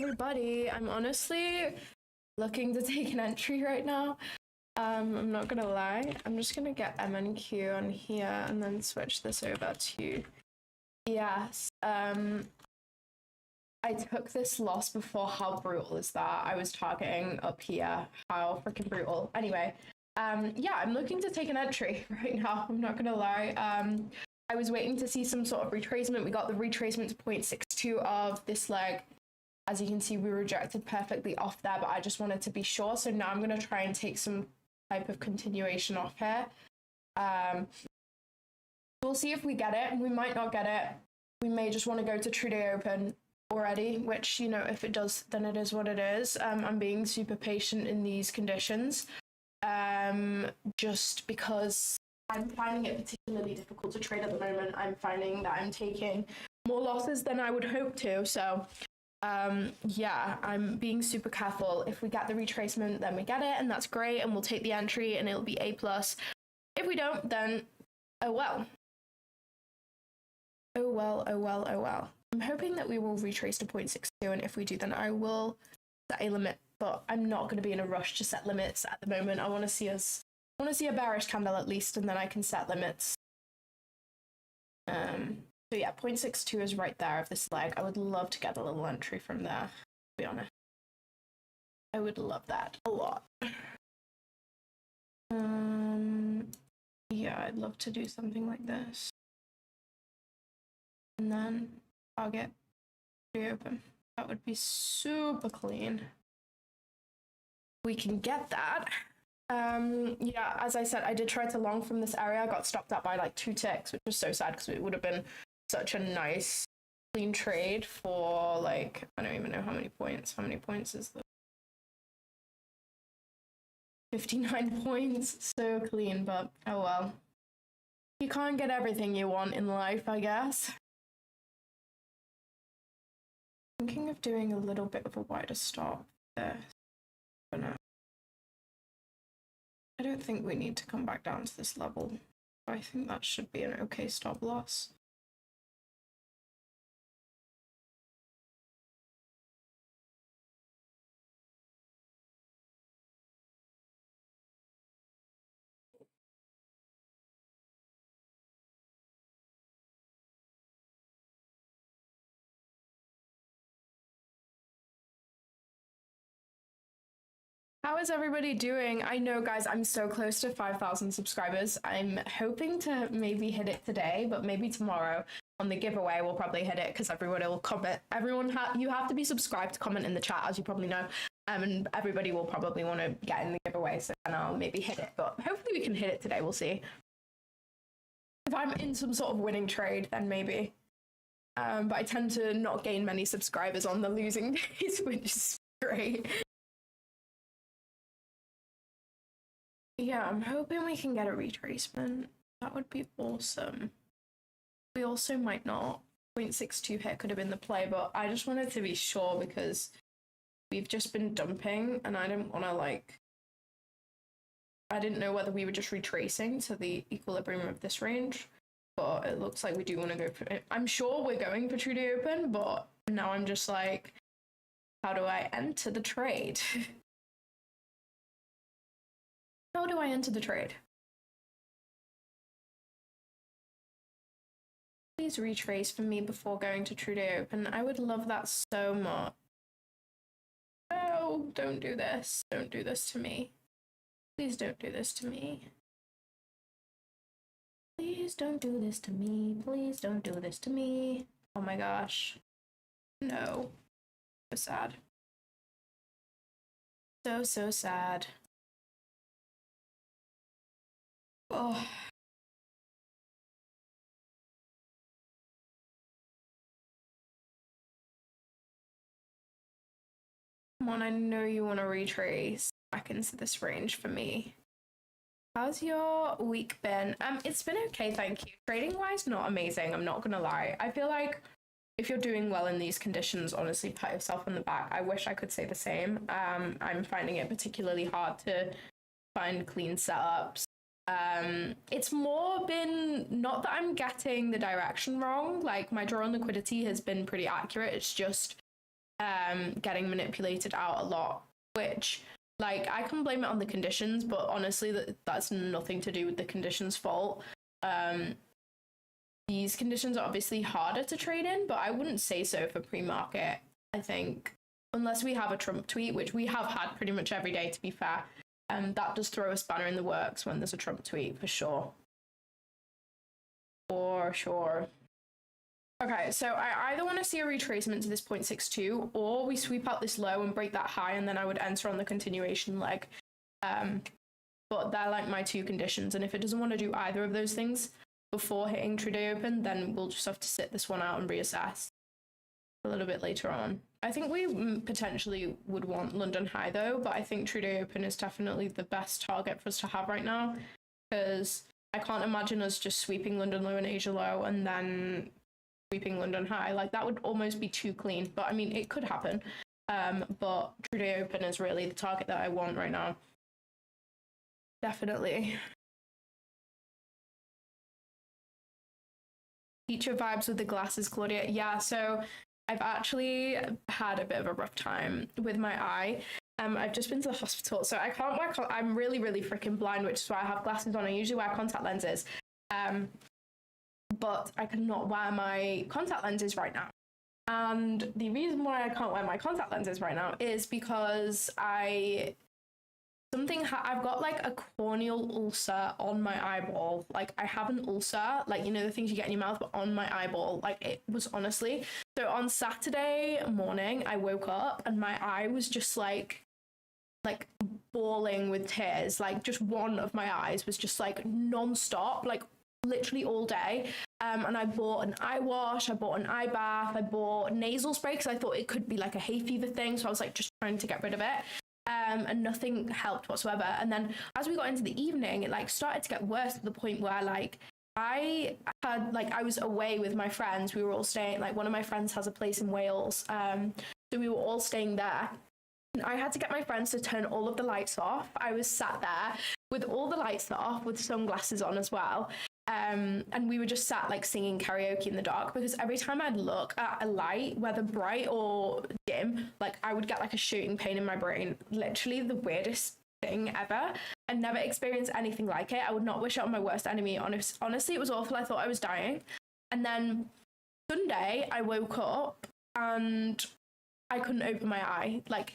everybody. I'm honestly looking to take an entry right now. I'm not gonna lie. I'm just gonna get MNQ on here and then switch this over to yes. I took this loss before. How brutal is that? I was targeting up here. How freaking brutal. Anyway, yeah, I'm looking to take an entry right now. I'm not gonna lie. I was waiting to see some sort of retracement. We got the retracement to 0.62 of this leg. As you can see, we rejected perfectly off there, but I just wanted to be sure. So now I'm gonna try and take some type of continuation off here. We'll see if we get it. We might not get it. We may just want to go to true day open already, which, you know, if it does, then it is what it is. I'm being super patient in these conditions, just because I'm finding it particularly difficult to trade at the moment. I'm finding that I'm taking more losses than I would hope to. So yeah, I'm being super careful. If we get the retracement, then we get it, and that's great, and we'll take the entry and it'll be A+. If we don't, then oh well. Oh well, oh well, oh well. I'm hoping that we will retrace to 0.62, and if we do, then I will set a limit, but I'm not going to be in a rush to set limits at the moment. I want to see a bearish candle at least, and then I can set limits. So yeah, 0.62 is right there of this leg. I would love to get a little entry from there, to be honest. I would love that a lot. Yeah, I'd love to do something like this. And then target reopen. That would be super clean. We can get that. Yeah, as I said, I did try to long from this area. I got stopped out by like 2 ticks, which was so sad because it would have been such a nice clean trade for like, I don't even know how many points. How many points is this? 59 points. So clean, but oh well. You can't get everything you want in life, I guess. Thinking of doing a little bit of a wider stop there. But no. I don't think we need to come back down to this level. I think that should be an okay stop loss. How is everybody doing? I know, guys, I'm so close to 5,000 subscribers. I'm hoping to maybe hit it today, but maybe tomorrow on the giveaway we'll probably hit it because everybody will comment. You have to be subscribed to comment in the chat, as you probably know, and everybody will probably want to get in the giveaway, so then I'll maybe hit it, but hopefully we can hit it today. We'll see. If I'm in some sort of winning trade, then maybe. But I tend to not gain many subscribers on the losing days, which is great. Yeah, I'm hoping we can get a retracement. That would be awesome. We also might not. 0.62 hit could have been the play, but I just wanted to be sure because we've just been dumping and I didn't want to like... I didn't know whether we were just retracing to the equilibrium of this range, but it looks like we do want to go for it. I'm sure we're going for true day open, but now I'm just like, how do I enter the trade? How do I enter the trade? Please retrace for me before going to true day open. I would love that so much. No, don't do this. Don't do this to me. Please don't do this to me. Please don't do this to me. Please don't do this to me. Oh my gosh. No. So sad. So sad. Oh. Come on, I know you want to retrace back into this range for me. How's your week been? It's been okay, thank you. Trading wise, not amazing, I'm not gonna lie. I feel like if you're doing well in these conditions, honestly, pat yourself on the back. I wish I could say the same. I'm finding it particularly hard to find clean setups. It's more been, not that I'm getting the direction wrong, like my draw on liquidity has been pretty accurate, it's just getting manipulated out a lot, which like I can blame it on the conditions, but honestly that's nothing to do with the conditions fault. These conditions are obviously harder to trade in, but I wouldn't say so for pre-market. I think unless we have a Trump tweet, which we have had pretty much every day, to be fair, that does throw a spanner in the works when there's a Trump tweet, for sure. For sure. Okay, so I either want to see a retracement to this 0.62, or we sweep out this low and break that high, and then I would enter on the continuation leg. But they're like my two conditions, and if it doesn't want to do either of those things before hitting Trudeau open, then we'll just have to sit this one out and reassess a little bit later on. I think we potentially would want London high though, but I think Trudeau open is definitely the best target for us to have right now, because I can't imagine us just sweeping London low and Asia low and then sweeping London high. Like that would almost be too clean, but I mean it could happen. But Trudeau open is really the target that I want right now. Definitely. Teacher vibes with the glasses, Claudia. Yeah, so I've actually had a bit of a rough time with my eye. I've just been to the hospital, so I can't wear. I'm really, really freaking blind, which is why I have glasses on. I usually wear contact lenses, but I cannot wear my contact lenses right now. And the reason why I can't wear my contact lenses right now is because I've got like a corneal ulcer on my eyeball. Like I have an ulcer, like, you know, the things you get in your mouth, but on my eyeball. Like it was honestly. So on Saturday morning, I woke up and my eye was just like bawling with tears. Like just one of my eyes was just like non-stop, like literally all day. And I bought an eye wash, I bought an eye bath, I bought nasal spray because I thought it could be like a hay fever thing. So I was like just trying to get rid of it. And nothing helped whatsoever. And then as we got into the evening, it like started to get worse to the point where like I was away with my friends. We were all staying, like one of my friends has a place in Wales. So we were all staying there. And I had to get my friends to turn all of the lights off. I was sat there with all the lights off with sunglasses on as well. And we were just sat like singing karaoke in the dark, because every time I'd look at a light, whether bright or dim, like I would get like a shooting pain in my brain. Literally the weirdest thing ever. I never experienced anything like it. I would not wish it on my worst enemy. Honestly, it was awful. I thought I was dying. And then Sunday, I woke up and I couldn't open my eye. Like,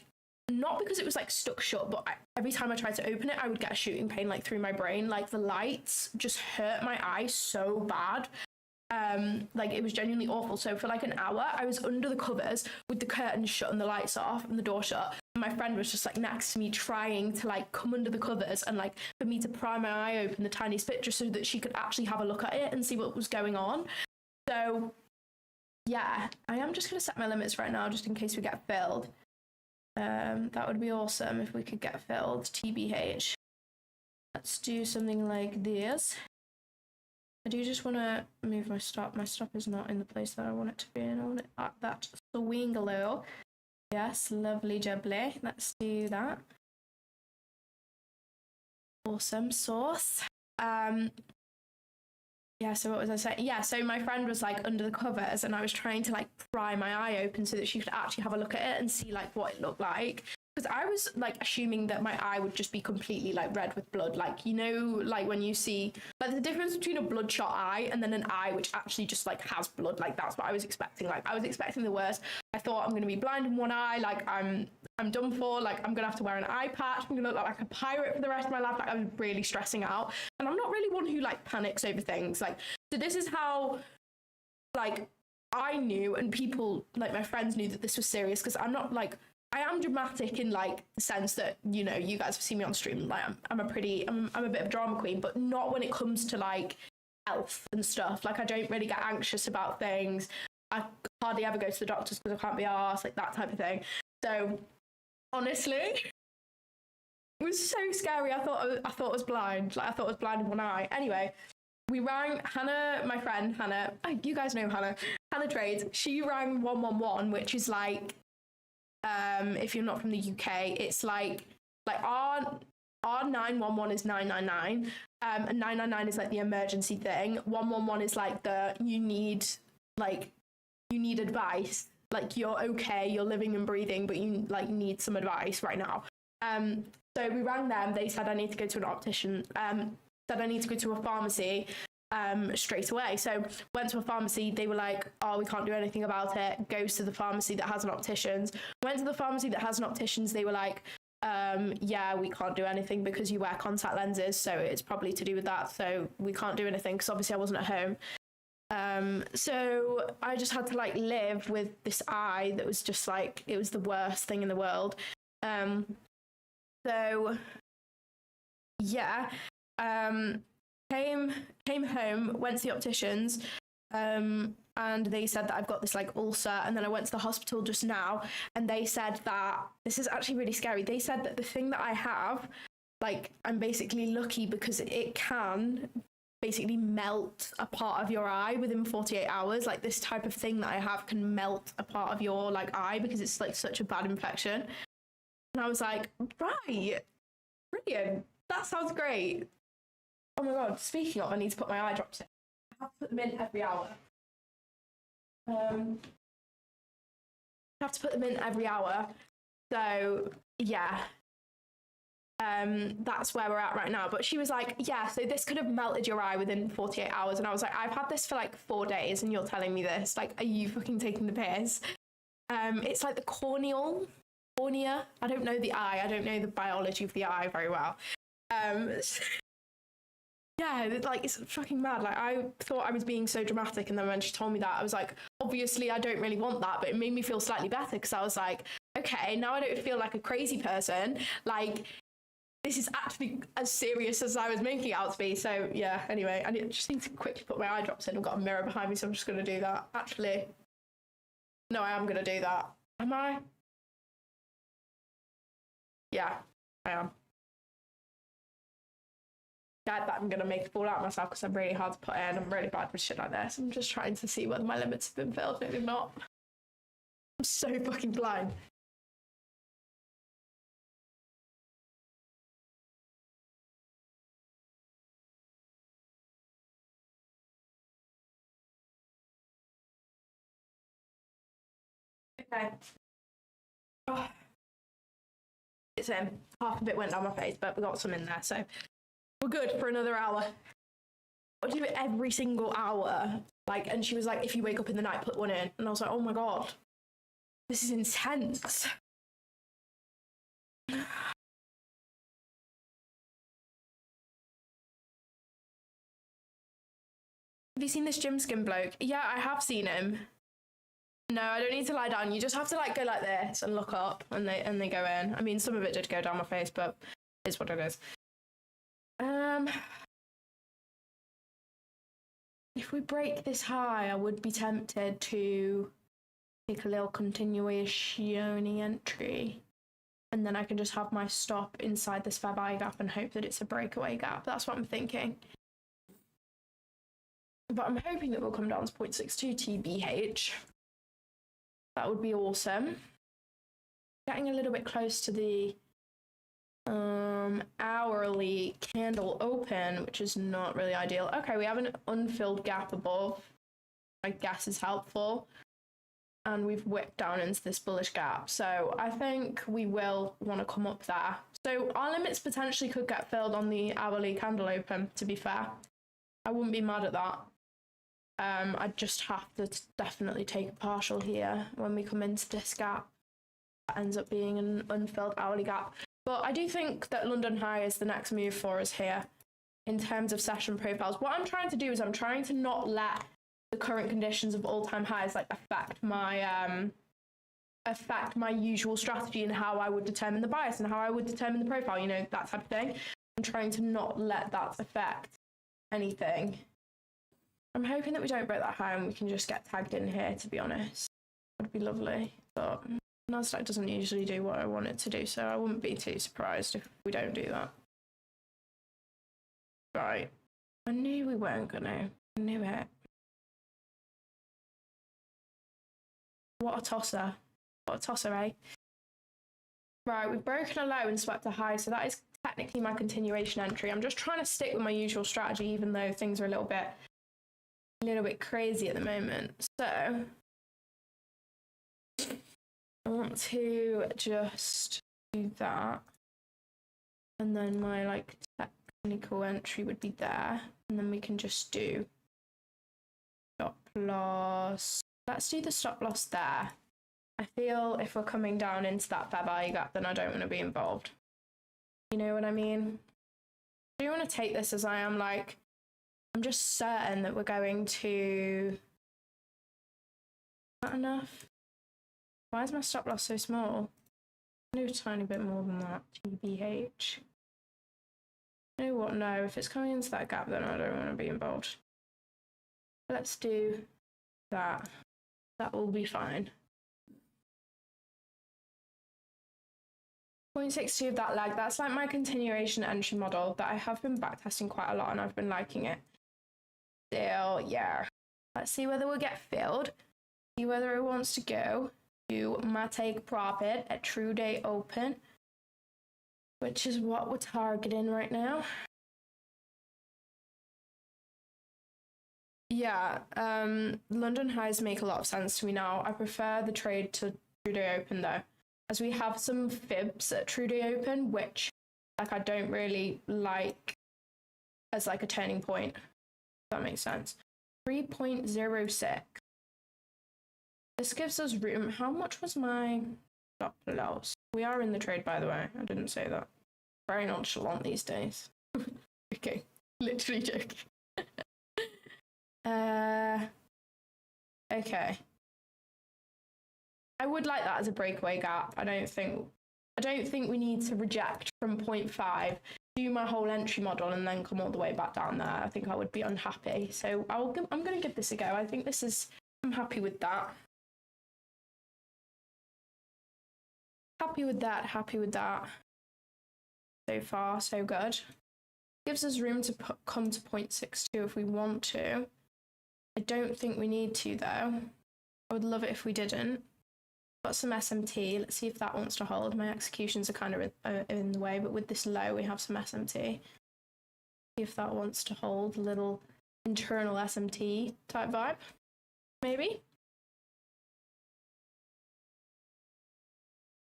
not because it was like stuck shut, but every time I tried to open it, I would get a shooting pain like through my brain. Like the lights just hurt my eye so bad. Like it was genuinely awful. So for like an hour, I was under the covers with the curtains shut and the lights off and the door shut. And my friend was just like next to me trying to like come under the covers and like for me to pry my eye open the tiniest bit just so that she could actually have a look at it and see what was going on. So yeah, I am just going to set my limits right now just in case we get filled. That would be awesome if we could get filled. TBH. Let's do something like this. I do just want to move my stop. My stop is not in the place that I want it to be in. I want it at that swingalo. Yes, lovely jubbly. Let's do that. Awesome sauce. Yeah, so what was I saying? Yeah, so my friend was like under the covers and I was trying to like pry my eye open so that she could actually have a look at it and see like what it looked like. Because I was like assuming that my eye would just be completely like red with blood. Like, you know, like when you see like the difference between a bloodshot eye and then an eye which actually just like has blood. Like that's what I was expecting. Like I was expecting the worst. I thought I'm going to be blind in one eye. Like I'm done for. Like I'm going to have to wear an eye patch. I'm going to look like a pirate for the rest of my life. Like I was really stressing out. And I'm not really one who like panics over things. Like, so this is how like I knew and people like my friends knew that this was serious, because I'm not like, I am dramatic in like the sense that, you know, you guys have seen me on stream. Like I'm a bit of a drama queen, but not when it comes to like health and stuff. Like I don't really get anxious about things. I hardly ever go to the doctors because I can't be arsed, like that type of thing. So honestly, it was so scary. I thought I was blind. Like I thought I was blind in one eye. Anyway, we rang Hannah, my friend Hannah. Oh, you guys know Hannah. Hannah Trades. She rang 111, which is like, if you're not from the UK, it's like our 911 is 999, and 999 is like the emergency thing. 111 is like the you need advice like you're okay, you're living and breathing, but you like need some advice right now. So we rang them. They said I need to go to an optician. Said I need to go to a pharmacy straight away. So went to a pharmacy. They were like, oh, we can't do anything about it. Goes to the pharmacy that has an optician's. Went to the pharmacy that has an optician's. They were like, yeah, we can't do anything because you wear contact lenses, so it's probably to do with that. So we can't do anything because obviously I wasn't at home. So I just had to like live with this eye that was just like, it was the worst thing in the world. So yeah, came home, went to the opticians, and they said that I've got this like ulcer. And then I went to the hospital just now, and they said that, this is actually really scary. They said that the thing that I have, like, I'm basically lucky because it can basically melt a part of your eye within 48 hours. Like, this type of thing that I have can melt a part of your like eye because it's like such a bad infection. And I was like, right, brilliant, that sounds great. Oh my god, speaking of, I need to put my eye drops in. I have to put them in every hour. I have to put them in every hour. So yeah, that's where we're at right now. But she was like, yeah, so this could have melted your eye within 48 hours. And I was like, I've had this for like 4 days and you're telling me this? Like, are you fucking taking the piss? It's like the cornea. I don't know the eye. I don't know the biology of the eye very well. Yeah, like, it's fucking mad. Like, I thought I was being so dramatic, and then when she told me that, I was like, obviously I don't really want that, but it made me feel slightly better because I was like, okay, now I don't feel like a crazy person. Like, this is actually as serious as I was making it out to be. So yeah, anyway, I just need to quickly put my eye drops in. I've got a mirror behind me, so I'm just going to do that. Actually, no, I am going to do that. Am I? Yeah, I am. That I'm going to make a fool out of myself because I'm really hard to put in. I'm really bad with shit like this. I'm just trying to see whether my limits have been filled. Maybe not. I'm so fucking blind. Okay. Oh. It's half of it went down my face, but we got some in there, so we're good for another hour. I do it every single hour. Like, and she was like, if you wake up in the night, put one in. And I was like, oh my god, this is intense. Have you seen this gym skin bloke? Yeah, I have seen him. No, I don't need to lie down. You just have to like go like this and look up, and they go in. I mean, some of it did go down my face, but it's what it is. If we break this high, I would be tempted to take a little continuation entry, and then I can just have my stop inside this fab eye gap and hope that it's a breakaway gap. That's what I'm thinking. But I'm hoping that we'll come down to 0.62 TBH. That would be awesome. Getting a little bit close to the hourly candle open, which is not really ideal. Okay, we have an unfilled gap above, I guess is helpful. And we've whipped down into this bullish gap. So I think we will want to come up there. So our limits potentially could get filled on the hourly candle open, to be fair. I wouldn't be mad at that. I just have to definitely take a partial here when we come into this gap. That ends up being an unfilled hourly gap. But I do think that London High is the next move for us here in terms of session profiles. What I'm trying to do is I'm trying to not let the current conditions of all-time highs like affect my usual strategy and how I would determine the bias and how I would determine the profile, you know, that type of thing. I'm trying to not let that affect anything. I'm hoping that we don't break that high and we can just get tagged in here, to be honest. That would be lovely. But Nasdaq doesn't usually do what I want it to do, so I wouldn't be too surprised if we don't do that. Right. I knew we weren't gonna. I knew it. What a tosser. What a tosser, eh? Right, we've broken a low and swept a high, so that is technically my continuation entry. I'm just trying to stick with my usual strategy, even though things are a little bit crazy at the moment. So want to just do that. And then my like technical entry would be there. And then we can just do stop loss. Let's do the stop loss there. I feel if we're coming down into that fair value gap, then I don't want to be involved. You know what I mean? I do want to take this as I am like, I'm just certain that we're going to... Is that enough? Why is my stop loss so small? I do a tiny bit more than that. TBH. You know what? No, if it's coming into that gap, then I don't want to be involved. Let's do that. That will be fine. 0.62 of that leg. That's like my continuation entry model that I have been backtesting quite a lot and I've been liking it. Still, yeah. Let's see whether we'll get filled. See whether it wants to go to my take profit at true day open, which is what we're targeting right now. Yeah, London highs make a lot of sense to me now. I prefer the trade to true day open though, as we have some fibs at true day open, which like I don't really like as like a turning point. If that makes sense. 3.06. This gives us room. How much was my stop loss? We are in the trade, by the way. I didn't say that. Very nonchalant these days. Okay, literally joking. Okay. I would like that as a breakaway gap. I don't think we need to reject from 0.5, do my whole entry model, and then come all the way back down there. I think I would be unhappy. So I'm going to give this a go. I think I'm happy with that. Happy with that. So far, so good. Gives us room to come to 0.62 if we want to. I don't think we need to, though. I would love it if we didn't. Got some SMT. Let's see if that wants to hold. My executions are kind of in the way, but with this low, we have some SMT. See if that wants to hold. A little internal SMT type vibe. Maybe.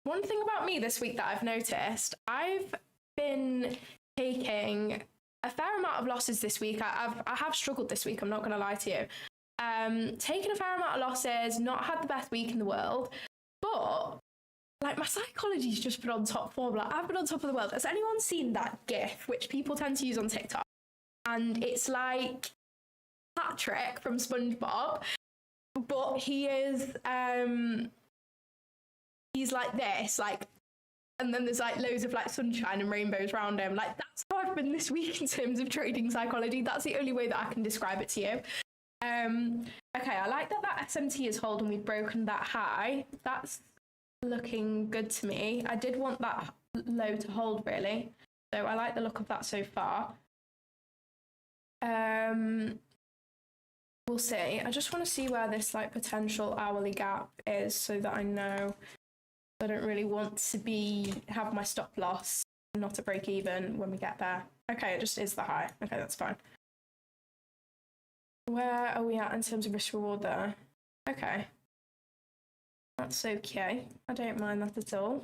One thing about me this week that I've noticed, I've been taking a fair amount of losses this week. I have struggled this week, I'm not going to lie to you. Taken a fair amount of losses, not had the best week in the world, but like my psychology's just been on top form. Like I've been on top of the world. Has anyone seen that GIF, which people tend to use on TikTok? And it's like Patrick from SpongeBob, but he is he's like this, like, and then there's like loads of like sunshine and rainbows around him. Like that's how I've been this week in terms of trading psychology. That's the only way that I can describe it to you. Okay, I like that SMT is holding. We've broken that high. That's looking good to me. I did want that low to hold really, so I like the look of that so far. We'll see. I just want to see where this like potential hourly gap is so that I know. I don't really want to have my stop loss not to break even when we get there. Okay, it just is the high. Okay, that's fine. Where are we at in terms of risk reward there? Okay. That's okay. I don't mind that at all.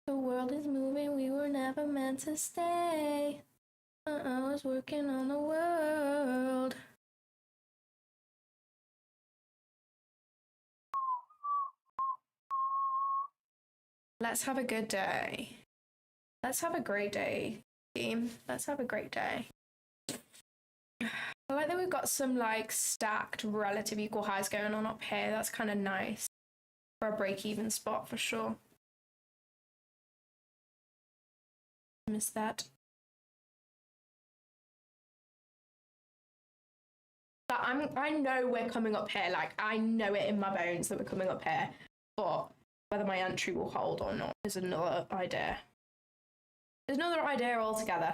The world is moving, we were never meant to stay. I was working on the world. Let's have a good day. Let's have a great day, team. Let's have a great day. I like that we've got some like stacked relative equal highs going on up here. That's kind of nice for a break-even spot for sure. Missed that. But I know we're coming up here. Like I know it in my bones that we're coming up here. But whether my entry will hold or not is another idea. There's another idea altogether.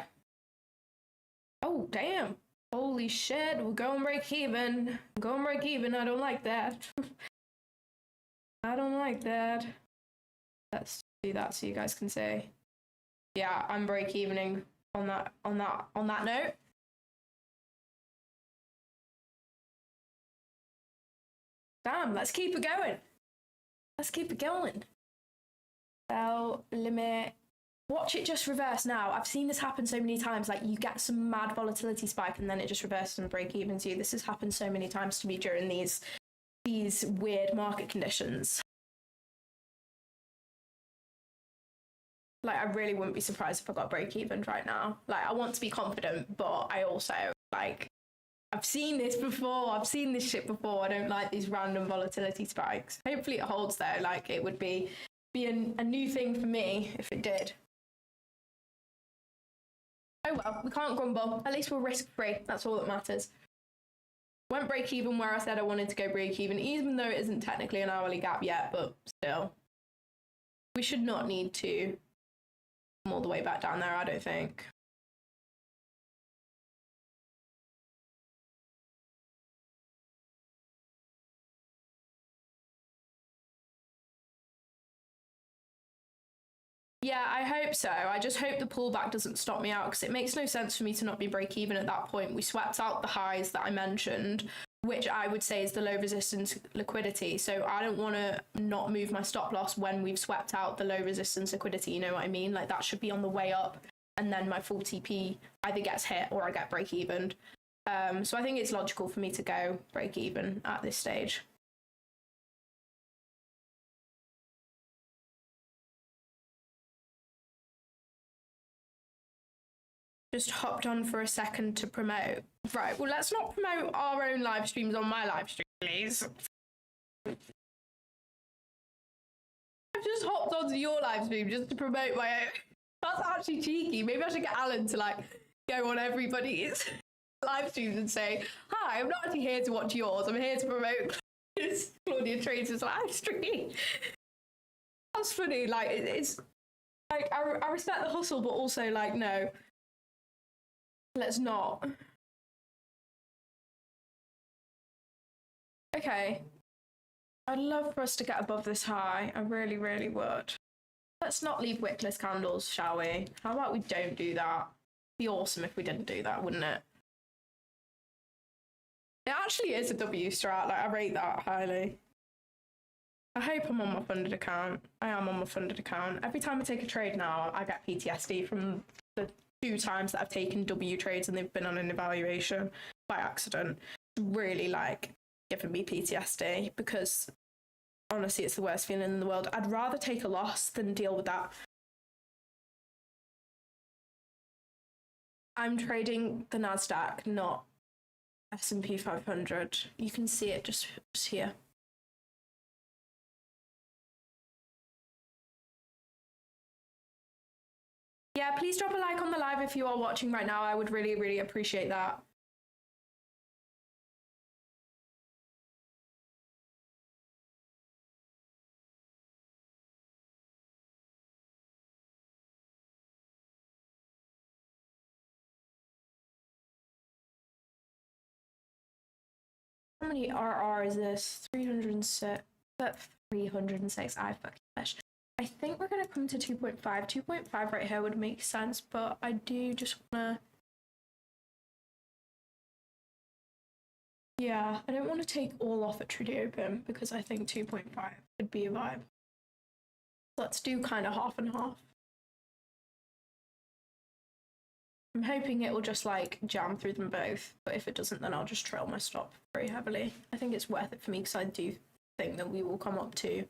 Oh damn! Holy shit! We're going break even. Going break even. I don't like that. I don't like that. Let's do that so you guys can see. Yeah, I'm break evening on that note. Damn, let's keep it going. Let's keep it going. Sell, limit. Watch it just reverse now. I've seen this happen so many times. Like, you get some mad volatility spike and then it just reverses and break even to you. This has happened so many times to me during these weird market conditions. Like, I really wouldn't be surprised if I got break even right now. Like, I want to be confident, but I also, like, I've seen this before. I've seen this shit before. I don't like these random volatility spikes. Hopefully it holds though. Like, it would be a new thing for me if it did. Oh well, we can't grumble. At least we're risk free. That's all that matters. Went break even where I said I wanted to go break even though it isn't technically an hourly gap yet, but still. We should not need to come all the way back down there, I don't think. Yeah, I hope so. I just hope the pullback doesn't stop me out, because it makes no sense for me to not be break even at that point. We swept out the highs that I mentioned, which I would say is the low resistance liquidity. So I don't want to not move my stop loss when we've swept out the low resistance liquidity. You know what I mean? Like, that should be on the way up, and then my full TP either gets hit or I get break even. So I think it's logical for me to go break even at this stage. Just hopped on for a second to promote. Right, well, let's not promote our own live streams on my live stream, please. I've just hopped onto your live stream just to promote my own. That's actually cheeky. Maybe I should get Alan to, like, go on everybody's live streams and say, hi, I'm not actually here to watch yours. I'm here to promote Claudia Trades' live stream. That's funny. Like, it's like, I respect the hustle, but also, like, no. Let's not. Okay. I'd love for us to get above this high. I really, really would. Let's not leave wickless candles, shall we? How about we don't do that? It'd be awesome if we didn't do that, wouldn't it? It actually is a W strat. Like, I rate that highly. I hope I'm on my funded account. I am on my funded account. Every time I take a trade now, I get PTSD from the 2 times that I've taken W trades and they've been on an evaluation by accident. It's really, like, giving me PTSD, because honestly, it's the worst feeling in the world. I'd rather take a loss than deal with that. I'm trading the NASDAQ, not S&P 500. You can see it just here. Yeah, please drop a like on the live if you are watching right now. I would really, really appreciate that. How many RR is this? 306. 306. I fucking wish. I think we're going to come to 2.5. 2.5 right here would make sense, but I do just want to... Yeah, I don't want to take all off at Trudy Open, because I think 2.5 could be a vibe. Let's do kind of half and half. I'm hoping it will just, like, jam through them both, but if it doesn't, then I'll just trail my stop very heavily. I think it's worth it for me, because I do think that we will come up to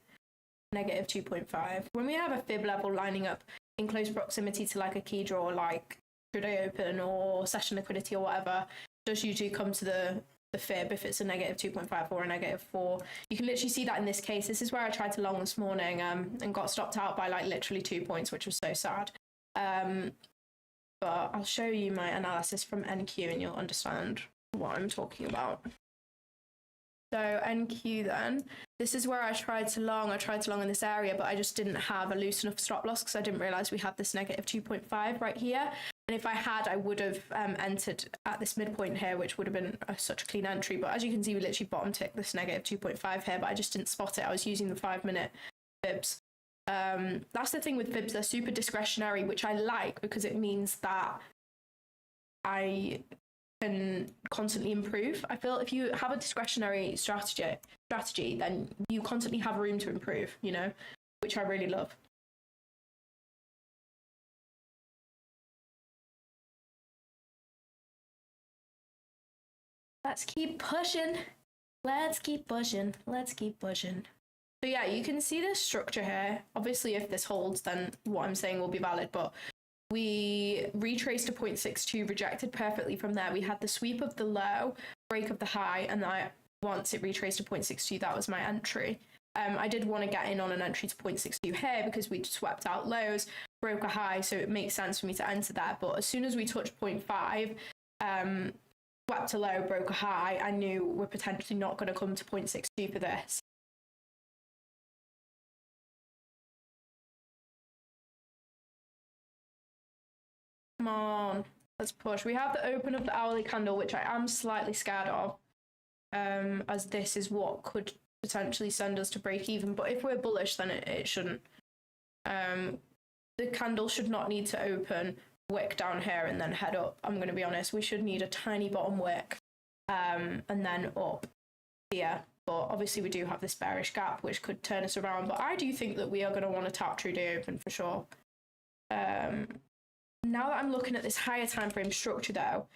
negative 2.5. When we have a fib level lining up in close proximity to, like, a key draw, like Trudy Open or session liquidity or whatever, it does usually come to the fib if it's a negative 2.5 or a negative 4. You can literally see that in this case. This is where I tried to long this morning and got stopped out by, like, literally 2 points, which was so sad. But I'll show you my analysis from NQ and you'll understand what I'm talking about. So NQ then, this is where I tried to long in this area, but I just didn't have a loose enough stop loss because I didn't realize we had this negative 2.5 right here. And if I had, I would have entered at this midpoint here, which would have been such a clean entry. But as you can see, we literally bottom tick this negative 2.5 here, but I just didn't spot it. I was using the 5-minute fibs. That's the thing with fibs, they're super discretionary, which I like because it means that I can constantly improve. I feel if you have a discretionary strategy, then you constantly have room to improve, you know, which I really love. Let's keep pushing. Let's keep pushing. Let's keep pushing. So yeah, you can see this structure here. Obviously, if this holds, then what I'm saying will be valid, but we retraced to 0.62, rejected perfectly from there. We had the sweep of the low, break of the high, and once it retraced to 0.62, that was my entry. I did want to get in on an entry to 0.62 here because we swept out lows, broke a high, so it makes sense for me to enter there. But as soon as we touched 0.5, swept a low, broke a high, I knew we're potentially not going to come to 0.62 for this. Come on, let's push. We have the open of the hourly candle, which I am slightly scared of, as this is what could potentially send us to break even. But if we're bullish, then it shouldn't. The candle should not need to open, wick down here, and then head up. I'm going to be honest. We should need a tiny bottom wick, and then up here. But obviously, we do have this bearish gap, which could turn us around. But I do think that we are going to want to tap true day open for sure. Now that I'm looking at this higher time frame structure though,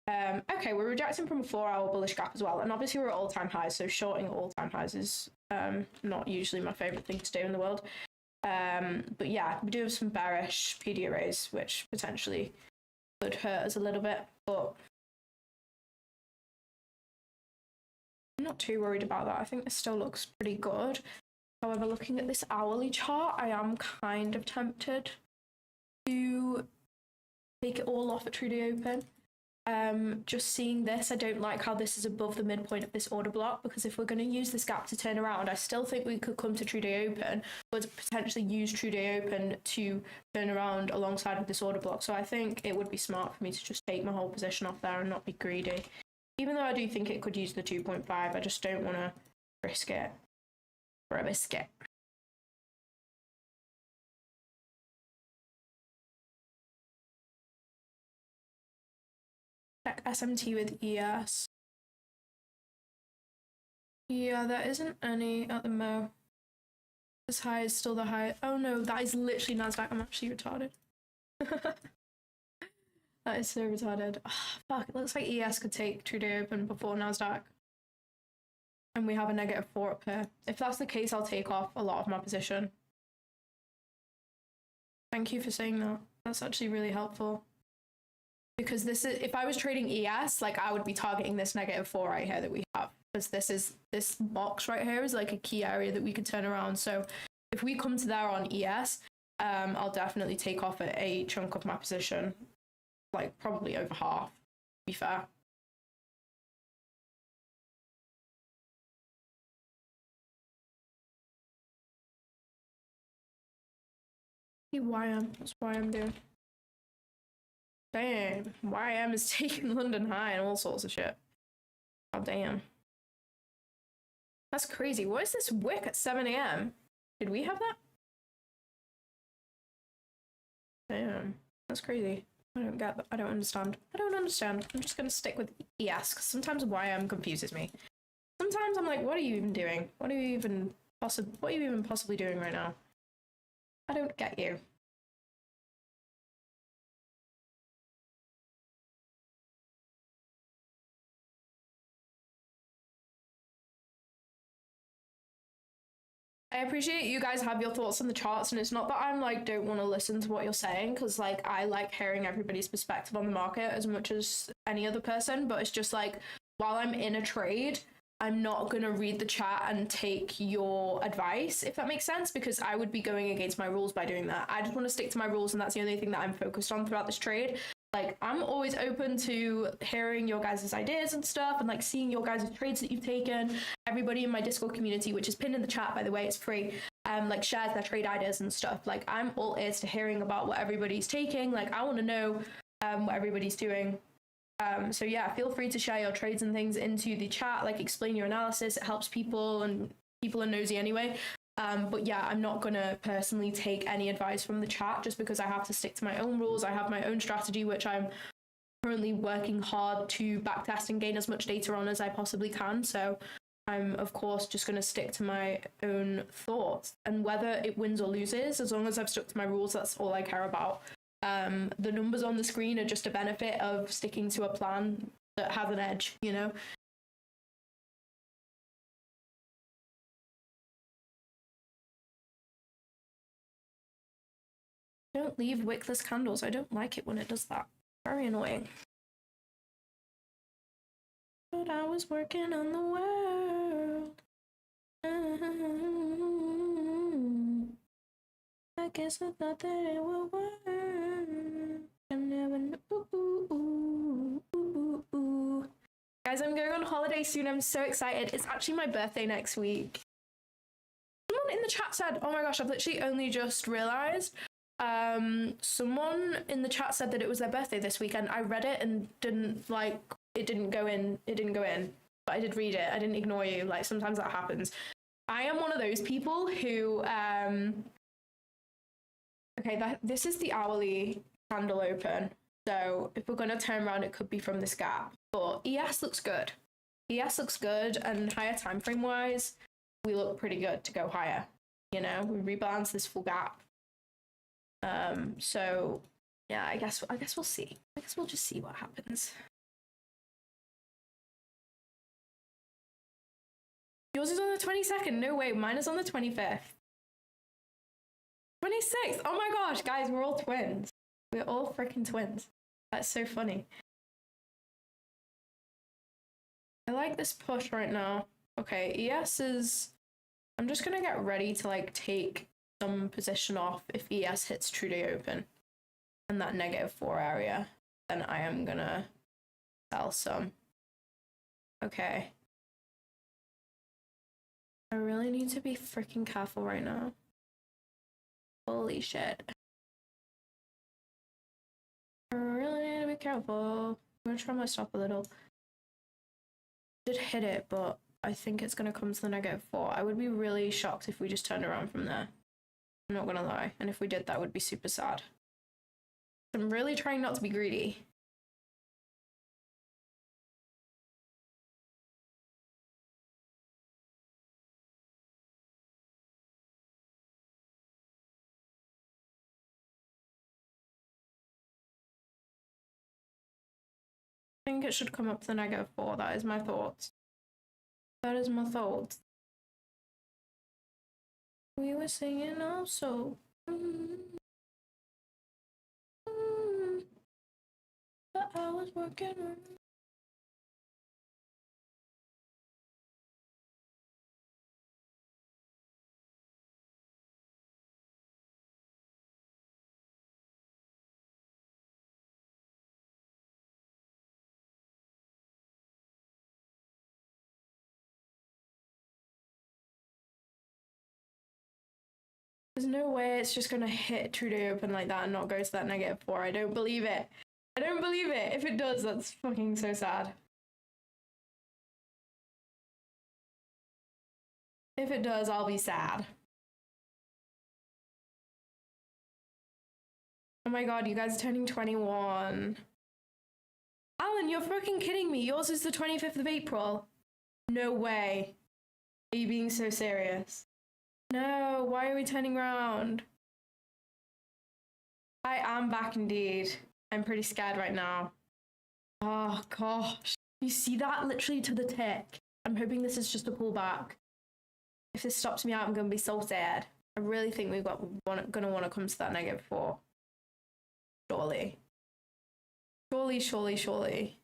okay, we're rejecting from a 4-hour bullish gap as well, and obviously we're at all-time highs, so shorting at all-time highs is not usually my favorite thing to do in the world. But yeah, we do have some bearish PD arrays, which potentially could hurt us a little bit, but I'm not too worried about that. I think this still looks pretty good. However, looking at this hourly chart, I am kind of tempted to take it all off at true day open. Just seeing this, I don't like how this is above the midpoint of this order block, because if we're going to use this gap to turn around, I still think we could come to true day open, but potentially use true day open to turn around alongside with this order block. So I think it would be smart for me to just take my whole position off there and not be greedy. Even though I do think it could use the 2.5, I just don't want to risk it for a biscuit. Check SMT with ES. Yeah, there isn't any at the mo. This high is still the high. Oh no, that is literally NASDAQ. I'm actually retarded. That is so retarded. Oh, fuck, it looks like ES could take true day open before NASDAQ. And we have a -4 up here. If that's the case, I'll take off a lot of my position. Thank you for saying that. That's actually really helpful. Because this is, if I was trading ES, like I would be targeting this -4 right here that we have. Because this box right here is like a key area that we could turn around. So if we come to there on ES, I'll definitely take off a chunk of my position. Like probably over half, to be fair. YM, that's YM doing. Damn, YM is taking London high and all sorts of shit. Oh, damn. That's crazy. What is this wick at 7 a.m.? Did we have that? Damn, that's crazy. I don't get that. I don't understand. I don't understand. I'm just going to stick with ES, because sometimes YM confuses me. Sometimes I'm like, what are you even doing? What are you even possibly doing right now? I don't get you. I appreciate you guys have your thoughts on the charts, and it's not that I'm like don't want to listen to what you're saying, because like I like hearing everybody's perspective on the market as much as any other person, but it's just like while I'm in a trade, I'm not going to read the chat and take your advice, if that makes sense, because I would be going against my rules by doing that. I just want to stick to my rules, and that's the only thing that I'm focused on throughout this trade. Like, I'm always open to hearing your guys' ideas and stuff, and like seeing your guys' trades that you've taken. Everybody in my Discord community, which is pinned in the chat, by the way, it's free, like shares their trade ideas and stuff. Like, I'm all ears to hearing about what everybody's taking. Like, I want to know what everybody's doing. So yeah, feel free to share your trades and things into the chat, like explain your analysis. It helps people, and people are nosy anyway. But yeah, I'm not gonna personally take any advice from the chat just because I have to stick to my own rules. I have my own strategy, which I'm currently working hard to backtest and gain as much data on as I possibly can. So I'm, of course, just going to stick to my own thoughts. And whether it wins or loses, as long as I've stuck to my rules, that's all I care about. The numbers on the screen are just a benefit of sticking to a plan that has an edge, you know? Don't leave wickless candles. I don't like it when it does that. Very annoying. But I was working on the world. I guess I thought that it would work. I never knew. Guys, I'm going on holiday soon. I'm so excited. It's actually my birthday next week. Someone in the chat said, oh my gosh, I've literally only just realized. Someone in the chat said that it was their birthday this weekend. I read it and didn't it didn't go in. But I did read it. I didn't ignore you. Like, sometimes that happens. I am one of those people who, okay, this is the hourly candle open. So if we're going to turn around, it could be from this gap. But ES looks good. ES looks good, and higher time frame wise, we look pretty good to go higher. You know, we rebalance this full gap. So yeah, I guess we'll see. I guess we'll just see what happens. Yours is on the 22nd. No way, mine is on the 25th. 26th. Oh my gosh, guys, we're all twins. We're all freaking twins. That's so funny. I like this push right now. Okay, ES is... I'm just gonna get ready to like take some position off if ES hits true day open and that -4 area. Then I am gonna sell some. Okay. I really need to be freaking careful right now. Holy shit. I really need to be careful. I'm gonna try my stop a little. Did hit it, but I think it's gonna come to the -4. I would be really shocked if we just turned around from there. I'm not gonna lie. And if we did, that would be super sad. I'm really trying not to be greedy. I think it should come up to the -4. That is my thoughts. That is my thoughts. We were singing also. But I was working on. There's no way it's just gonna hit true day open like that and not go to that -4. I don't believe it. I don't believe it. If it does, that's fucking so sad. If it does, I'll be sad. Oh my god, you guys are turning 21. Alan, you're fucking kidding me. Yours is the 25th of April. No way. Are you being so serious? No, why are we turning around? I am back indeed. I'm pretty scared right now. Oh gosh. You see that? Literally to the tick. I'm hoping this is just a pullback. If this stops me out, I'm going to be so sad. I really think we've going to want to come to that -4. Surely. Surely.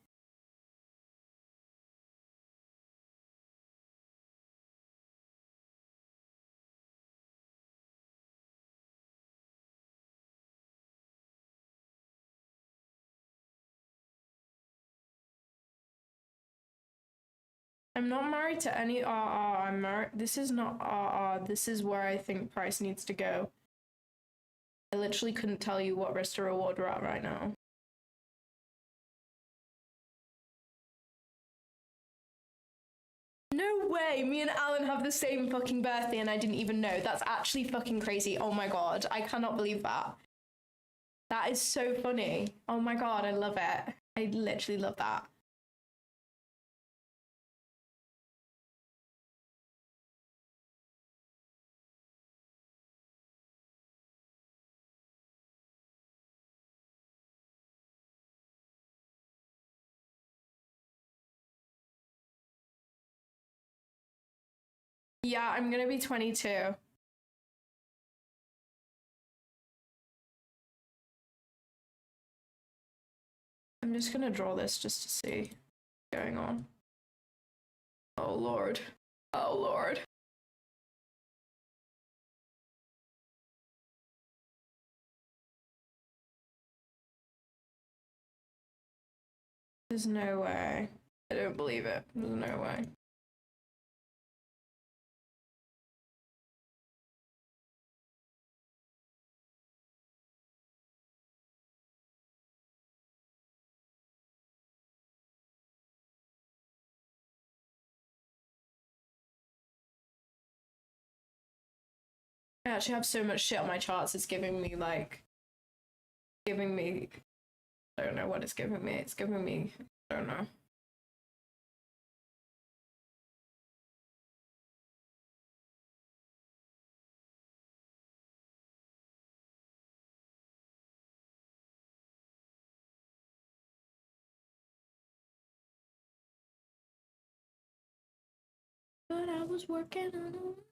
I'm not married to any RR. I'm married. This is not RR. This is where I think price needs to go. I literally couldn't tell you what risk to reward we're at right now. No way, me and Alan have the same fucking birthday and I didn't even know. That's actually fucking crazy. Oh my god, I cannot believe that. That is so funny. Oh my god, I love it. I literally love that. Yeah, I'm gonna be 22. I'm just gonna draw this just to see what's going on. Oh lord. Oh lord. There's no way. I don't believe it. There's no way. I actually have so much shit on my charts, it's giving me like, I don't know what it's giving me. It's giving me, I don't know. But I was working on it.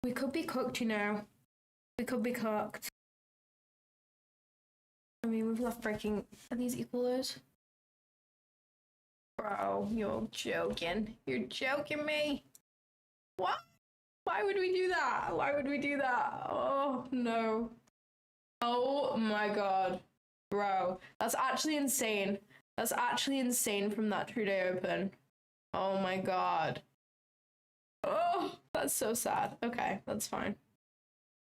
We could be cooked, you know. We could be cooked. I mean, we've left breaking. Are these equalers? Bro, you're joking. You're joking me. What? Why would we do that? Why would we do that? Oh, no. Oh my god. Bro, that's actually insane. That's actually insane from that Trudeau Open. Oh my god. Oh, that's so sad. Okay, that's fine.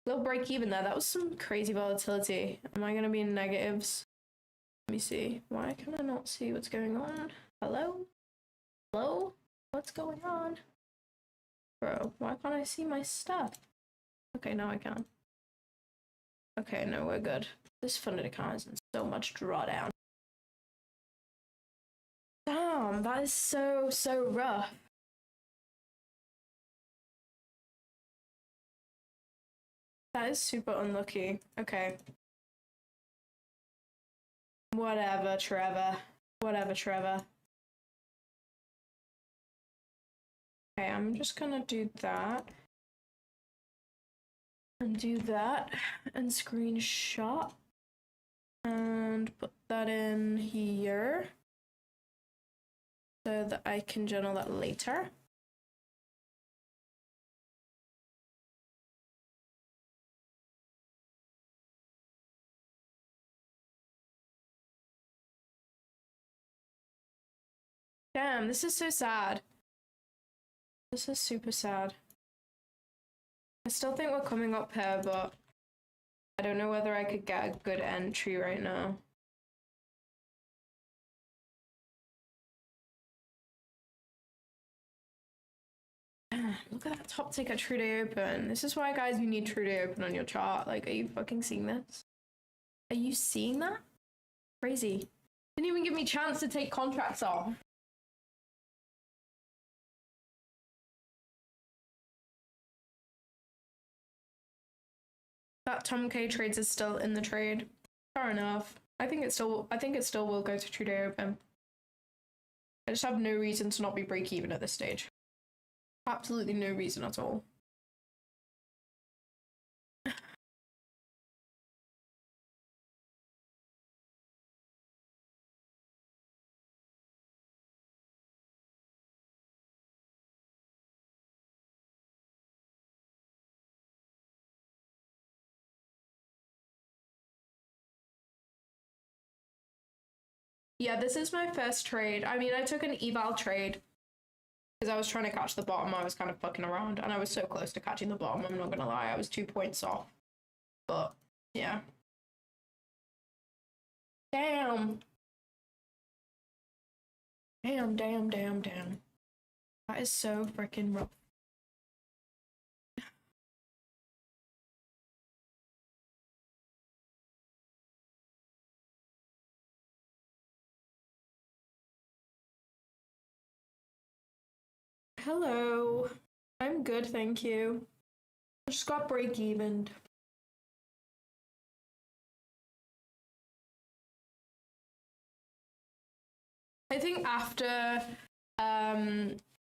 Little break even there. That was some crazy volatility. Am I gonna be in negatives? Let me see. Why can I not see what's going on? Hello? Hello? What's going on? Bro, why can't I see my stuff? Okay, now I can. Okay, no, we're good. This funded account is in so much drawdown. Damn, that is so rough. That is super unlucky. Okay. Whatever, Trevor. Whatever, Trevor. Okay, I'm just gonna do that. And do that. And screenshot. And put that in here. So that I can journal that later. Damn, this is so sad. This is super sad. I still think we're coming up here, but I don't know whether I could get a good entry right now. Look at that top ticker True Day Open. This is why, guys, you need True Day Open on your chart. Like, are you fucking seeing this? Are you seeing that? Crazy. Didn't even give me a chance to take contracts off. That Tom K Trades is still in the trade. Fair enough. I think it still will go to True Day Open. I just have no reason to not be break even at this stage. Absolutely no reason at all. Yeah, this is my first trade. I mean, I took an eval trade because I was trying to catch the bottom. I was kind of fucking around and I was so close to catching the bottom. I'm not gonna lie, I was 2 points off. But yeah. Damn. Damn, damn, damn, damn. That is so freaking rough. Hello. I'm good, thank you. I just got break evened. I think after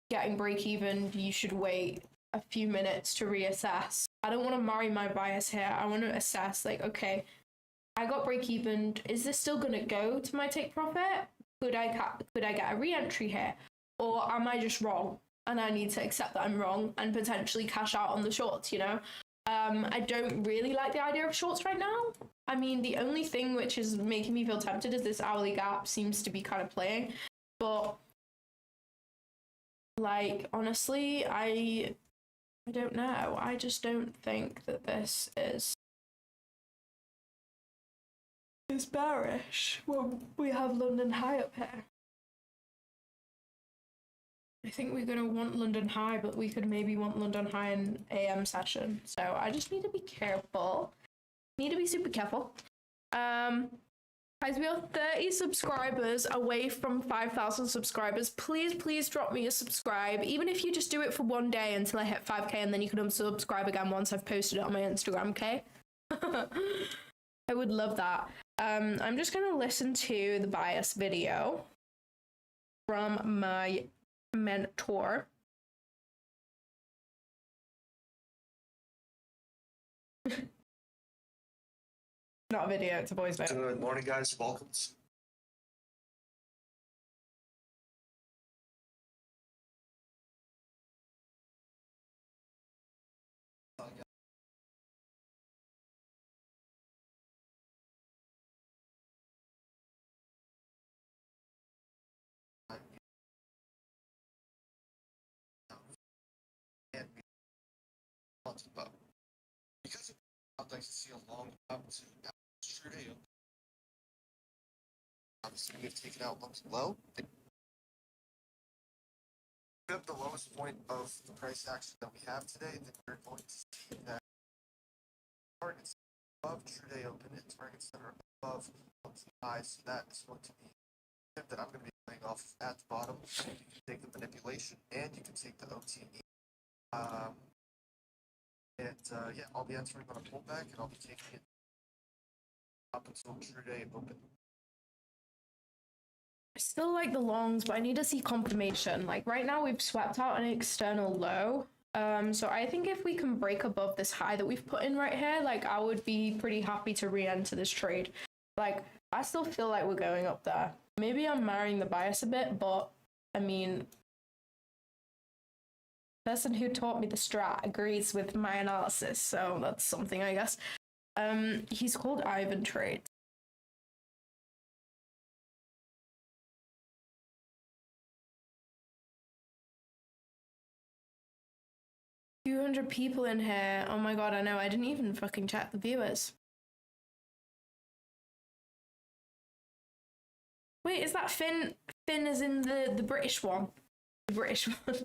getting break even, you should wait a few minutes to reassess. I don't want to marry my bias here. I want to assess, like, okay, I got break even. Is this still going to go to my take profit? Could I get a re-entry here? Or am I just wrong? And I need to accept that I'm wrong and potentially cash out on the shorts, you know? I don't really like the idea of shorts right now. I mean, the only thing which is making me feel tempted is this hourly gap seems to be kind of playing. But, like, honestly, I don't know. I just don't think that this is bearish. Well, we have London high up here. I think we're gonna want London high, but we could maybe want London high in AM session. So I just need to be careful. Need to be super careful. Guys, we are 30 subscribers away from 5,000 subscribers. Please drop me a subscribe. Even if you just do it for one day until I hit 5k, and then you can unsubscribe again once I've posted it on my Instagram, okay? I would love that. I'm just gonna listen to the bias video from my mentor. Not a video, it's a voice note. Good morning, guys. Welcome. Because I'd like to see a long up to yesterday. Obviously, we have taken out lows low. At the lowest point of the price action that we have today, then we're going to see that targets above true day open and targets that are above monthly highs. So that is going to be that I'm going to be playing off at the bottom. You can take the manipulation and you can take the OTE. Yeah, I'll be entering on a pullback and I'll be taking it up until true day open. I still like the longs, but I need to see confirmation. Like right now we've swept out an external low. So I think if we can break above this high that we've put in right here, like I would be pretty happy to re-enter this trade. Like I still feel like we're going up there. Maybe I'm marrying the bias a bit, but I mean, the person who taught me the strat agrees with my analysis, so that's something, I guess. He's called Ivan Trades. $200 people in here. Oh my god, I know. I didn't even fucking check the viewers. Wait, is that Finn? Finn is in the British one. The British one.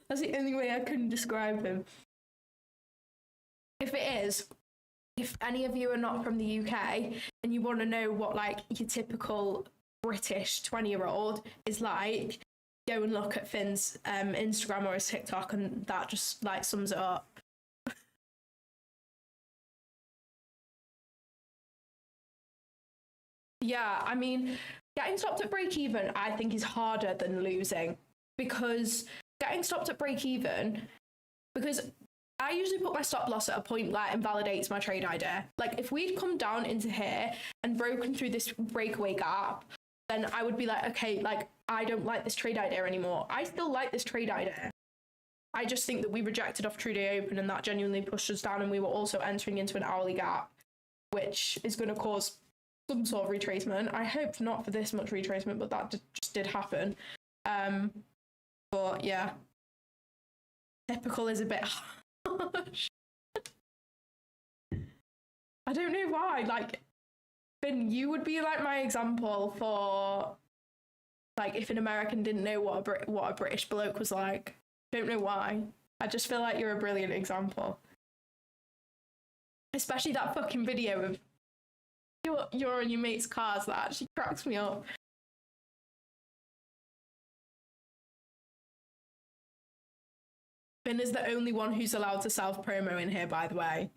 That's the only way I can describe him. If it is, if any of you are not from the UK and you want to know what like your typical British 20-year-old is like, go and look at Finn's Instagram or his TikTok, and that just like sums it up. Yeah, I mean, getting stopped at break even, I think, is harder than losing, because getting stopped at break even, because I usually put my stop loss at a point that invalidates my trade idea. Like if we'd come down into here and broken through this breakaway gap, then I would be like, okay, like I don't like this trade idea anymore. I still like this trade idea. I just think that we rejected off true day open and that genuinely pushed us down, and we were also entering into an hourly gap, which is going to cause some sort of retracement. I hope not for this much retracement, but that just did happen. But yeah, typical is a bit harsh. I don't know why. Like, Finn, you would be like my example for like if an American didn't know what a British bloke was like. Don't know why. I just feel like you're a brilliant example. Especially that fucking video of you're on your mate's cars, that actually cracks me up. Finn is the only one who's allowed to self-promo in here, by the way.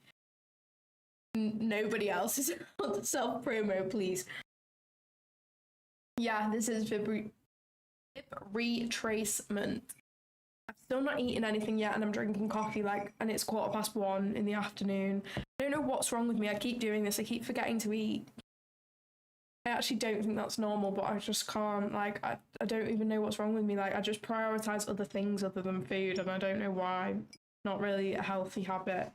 Nobody else is allowed to self-promo, please. Yeah, this is retracement. I've still not eaten anything yet, and I'm drinking coffee, and it's 1:15 in the afternoon. I don't know what's wrong with me. I keep doing this. I keep forgetting to eat. I actually don't think that's normal, but I just can't. I don't even know what's wrong with me. I just prioritize other things other than food, and I don't know why. Not really a healthy habit.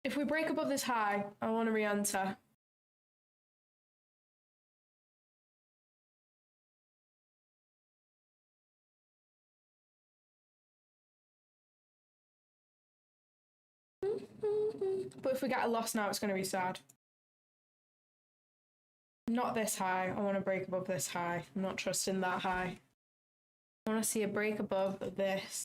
If we break above this high, I want to re-enter. But if we get a loss now, it's going to be sad. Not this high. I want to break above this high. I'm not trusting that high. I want to see a break above this.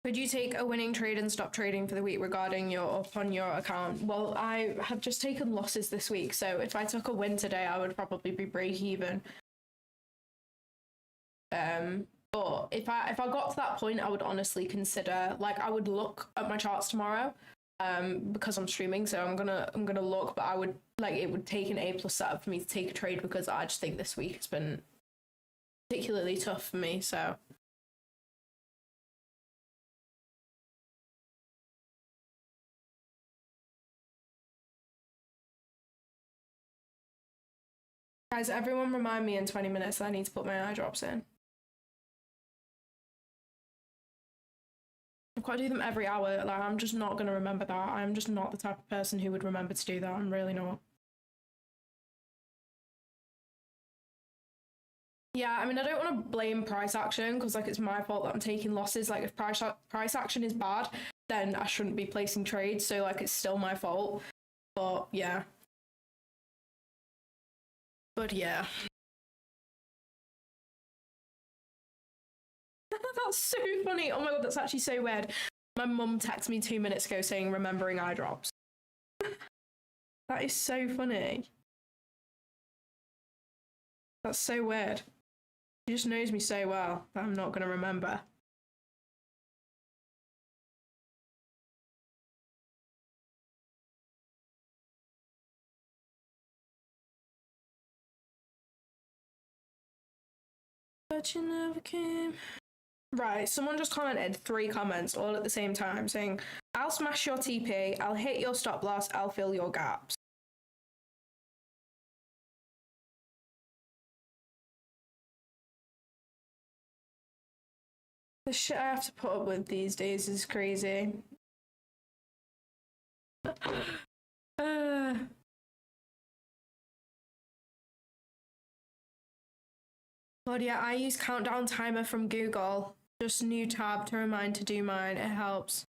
Could you take a winning trade and stop trading for the week regarding your up on your account? Well, I have just taken losses this week, so if I took a win today, I would probably be break even. But if I got to that point, I would honestly consider, I would look at my charts tomorrow, because I'm streaming, so I'm gonna look, but I would it would take an A+ setup for me to take a trade, because I just think this week has been particularly tough for me. So guys, everyone remind me in 20 minutes that I need to put my eye drops in. I've got to do them every hour. I'm just not going to remember that. I'm just not the type of person who would remember to do that. I'm really not. Yeah, I mean, I don't want to blame price action, because it's my fault that I'm taking losses. If price action is bad, then I shouldn't be placing trades. So it's still my fault. But yeah. That's so funny. Oh my god, that's actually so weird. My mum texted me 2 minutes ago saying remembering eye drops. That is so funny. That's so weird. She just knows me so well that I'm not going to remember. But you never came. Right, someone just commented 3 comments all at the same time saying, I'll smash your TP, I'll hit your stop loss, I'll fill your gaps. The shit I have to put up with these days is crazy. Claudia, I use countdown timer from Google. Just new tab to remind to do mine. It helps.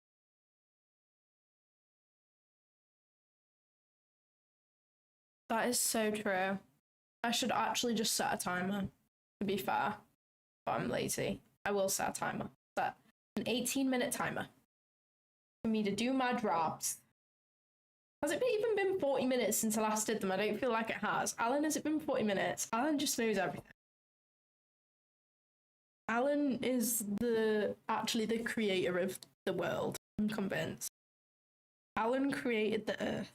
That is so true. I should actually just set a timer, to be fair. But I'm lazy. I will set a timer. Set an 18-minute timer for me to do my drops. Has it even been 40 minutes since I last did them? I don't feel like it has. Alan, has it been 40 minutes? Alan just knows everything. Alan is actually the creator of the world. I'm convinced. Alan created the earth.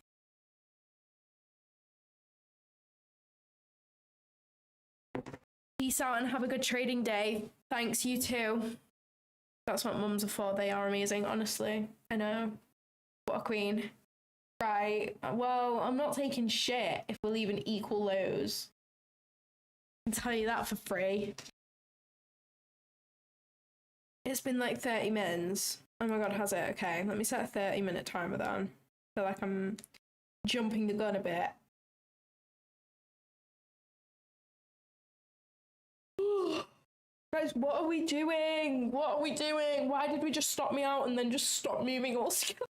Peace out and have a good trading day. Thanks, you too. That's what mums are for. They are amazing, honestly. I know. What a queen. Right. Well, I'm not taking shit if we're leaving equal lows. I can tell you that for free. It's been like 30 minutes. Oh my god, has it? Okay, let me set a 30-minute timer then. I feel like I'm jumping the gun a bit. Guys, what are we doing? What are we doing? Why did we just stop me out and then just stop moving altogether?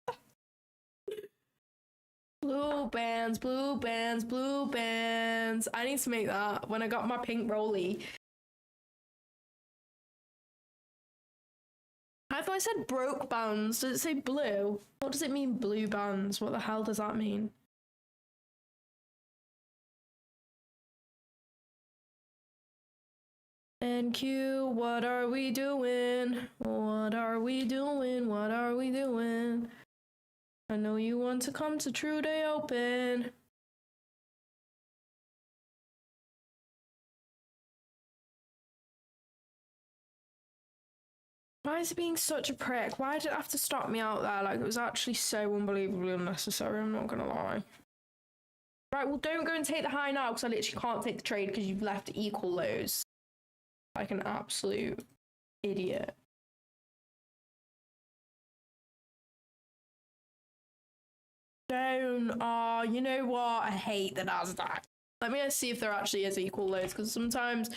Blue bands, blue bands, blue bands. I need to make that when I got my pink rolly. I thought I said broke bands. Does it say blue? What does it mean, blue bands? What the hell does that mean? NQ, what are we doing? What are we doing? What are we doing? I know you want to come to True Day Open. Why is it being such a prick? Why did it have to stop me out there? Like, it was actually so unbelievably unnecessary, I'm not gonna lie. Right, well, don't go and take the high now, because I literally can't take the trade because you've left equal lows. Like an absolute idiot. Don't. Oh, you know what? I hate the Nasdaq. Let me see if there actually is equal lows, because sometimes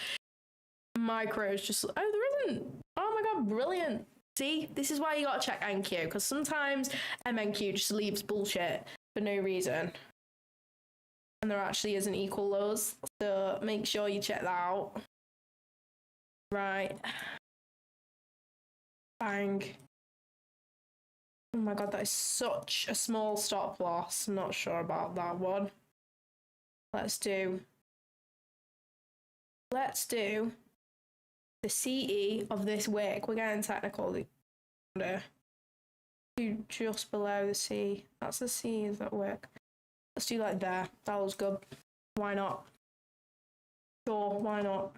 micros just... Oh, there isn't. Oh my god, brilliant. See, this is why you gotta check NQ, because sometimes MNQ just leaves bullshit for no reason. And there actually isn't equal lows, so make sure you check that out. Right. Bang. Oh my god, that is such a small stop loss. I'm not sure about that one. Let's do the CE of this wick. We're getting technical. Just below the C. That's the C, is that wick? Let's do like there. That was good. Why not? Sure, why not?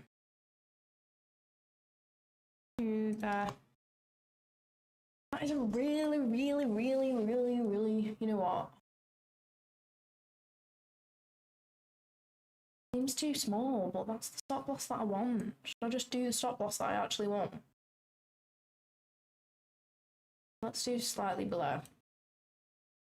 Do there. That is a really, really, really, really, really, you know what? Seems too small, but that's the stop loss that I want. Should I just do the stop loss that I actually want? Let's do slightly below. I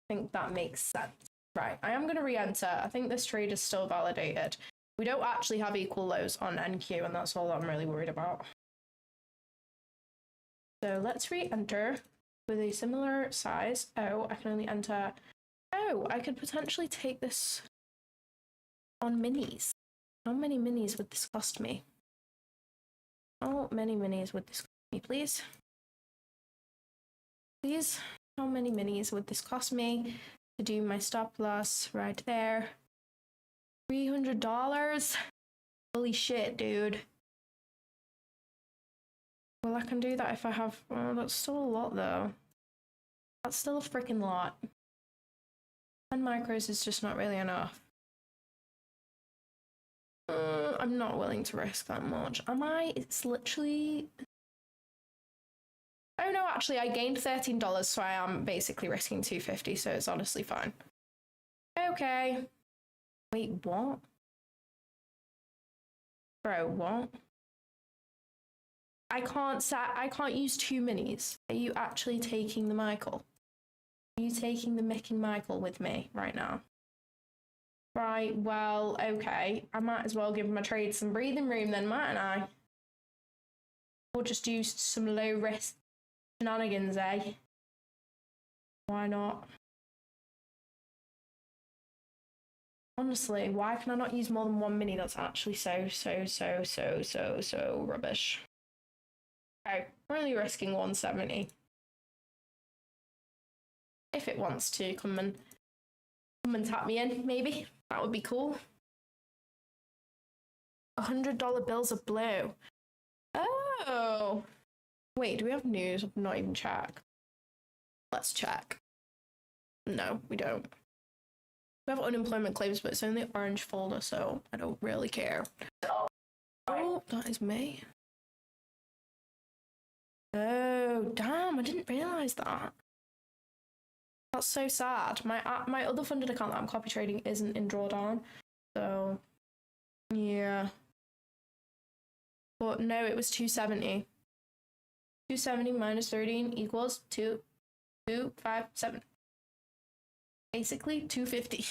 think that makes sense. Right, I am going to re-enter. I think this trade is still validated. We don't actually have equal lows on NQ, and that's all I'm really worried about. So let's re-enter with a similar size. Oh, I can only enter... Oh, I could potentially take this on minis. How many minis would this cost me? How many minis would this cost me, please? Please? How many minis would this cost me to do my stop loss right there? $300? Holy shit, dude. Well, I can do that if I have... Oh, that's still a lot, though. That's still a freaking lot. 10 micros is just not really enough. I'm not willing to risk that much. Am I? It's literally... Oh no, actually, I gained $13, so I am basically risking $250, so it's honestly fine. Okay. Wait, what? Bro, what? I can't use two minis. Are you actually taking the Michael? Are you taking the Mick and Michael with me right now? Right, well, okay. I might as well give my trade some breathing room then, mightn't I? Or just do some low risk shenanigans, eh? Why not? Honestly, why can I not use more than one mini? That's actually so rubbish. Okay, we're only risking 170. If it wants to come and tap me in, maybe. That would be cool. $100 bills of blue. Oh. Wait, do we have news? I've not even checked. Let's check. No, we don't. We have unemployment claims, but it's only orange folder, so I don't really care. Oh, that is me. Oh. Oh, damn, I didn't realize that. That's so sad. My other funded account that I'm copy trading isn't in drawdown. So, yeah. But no, it was 270. 270 minus 13 equals 2,257. Basically 250.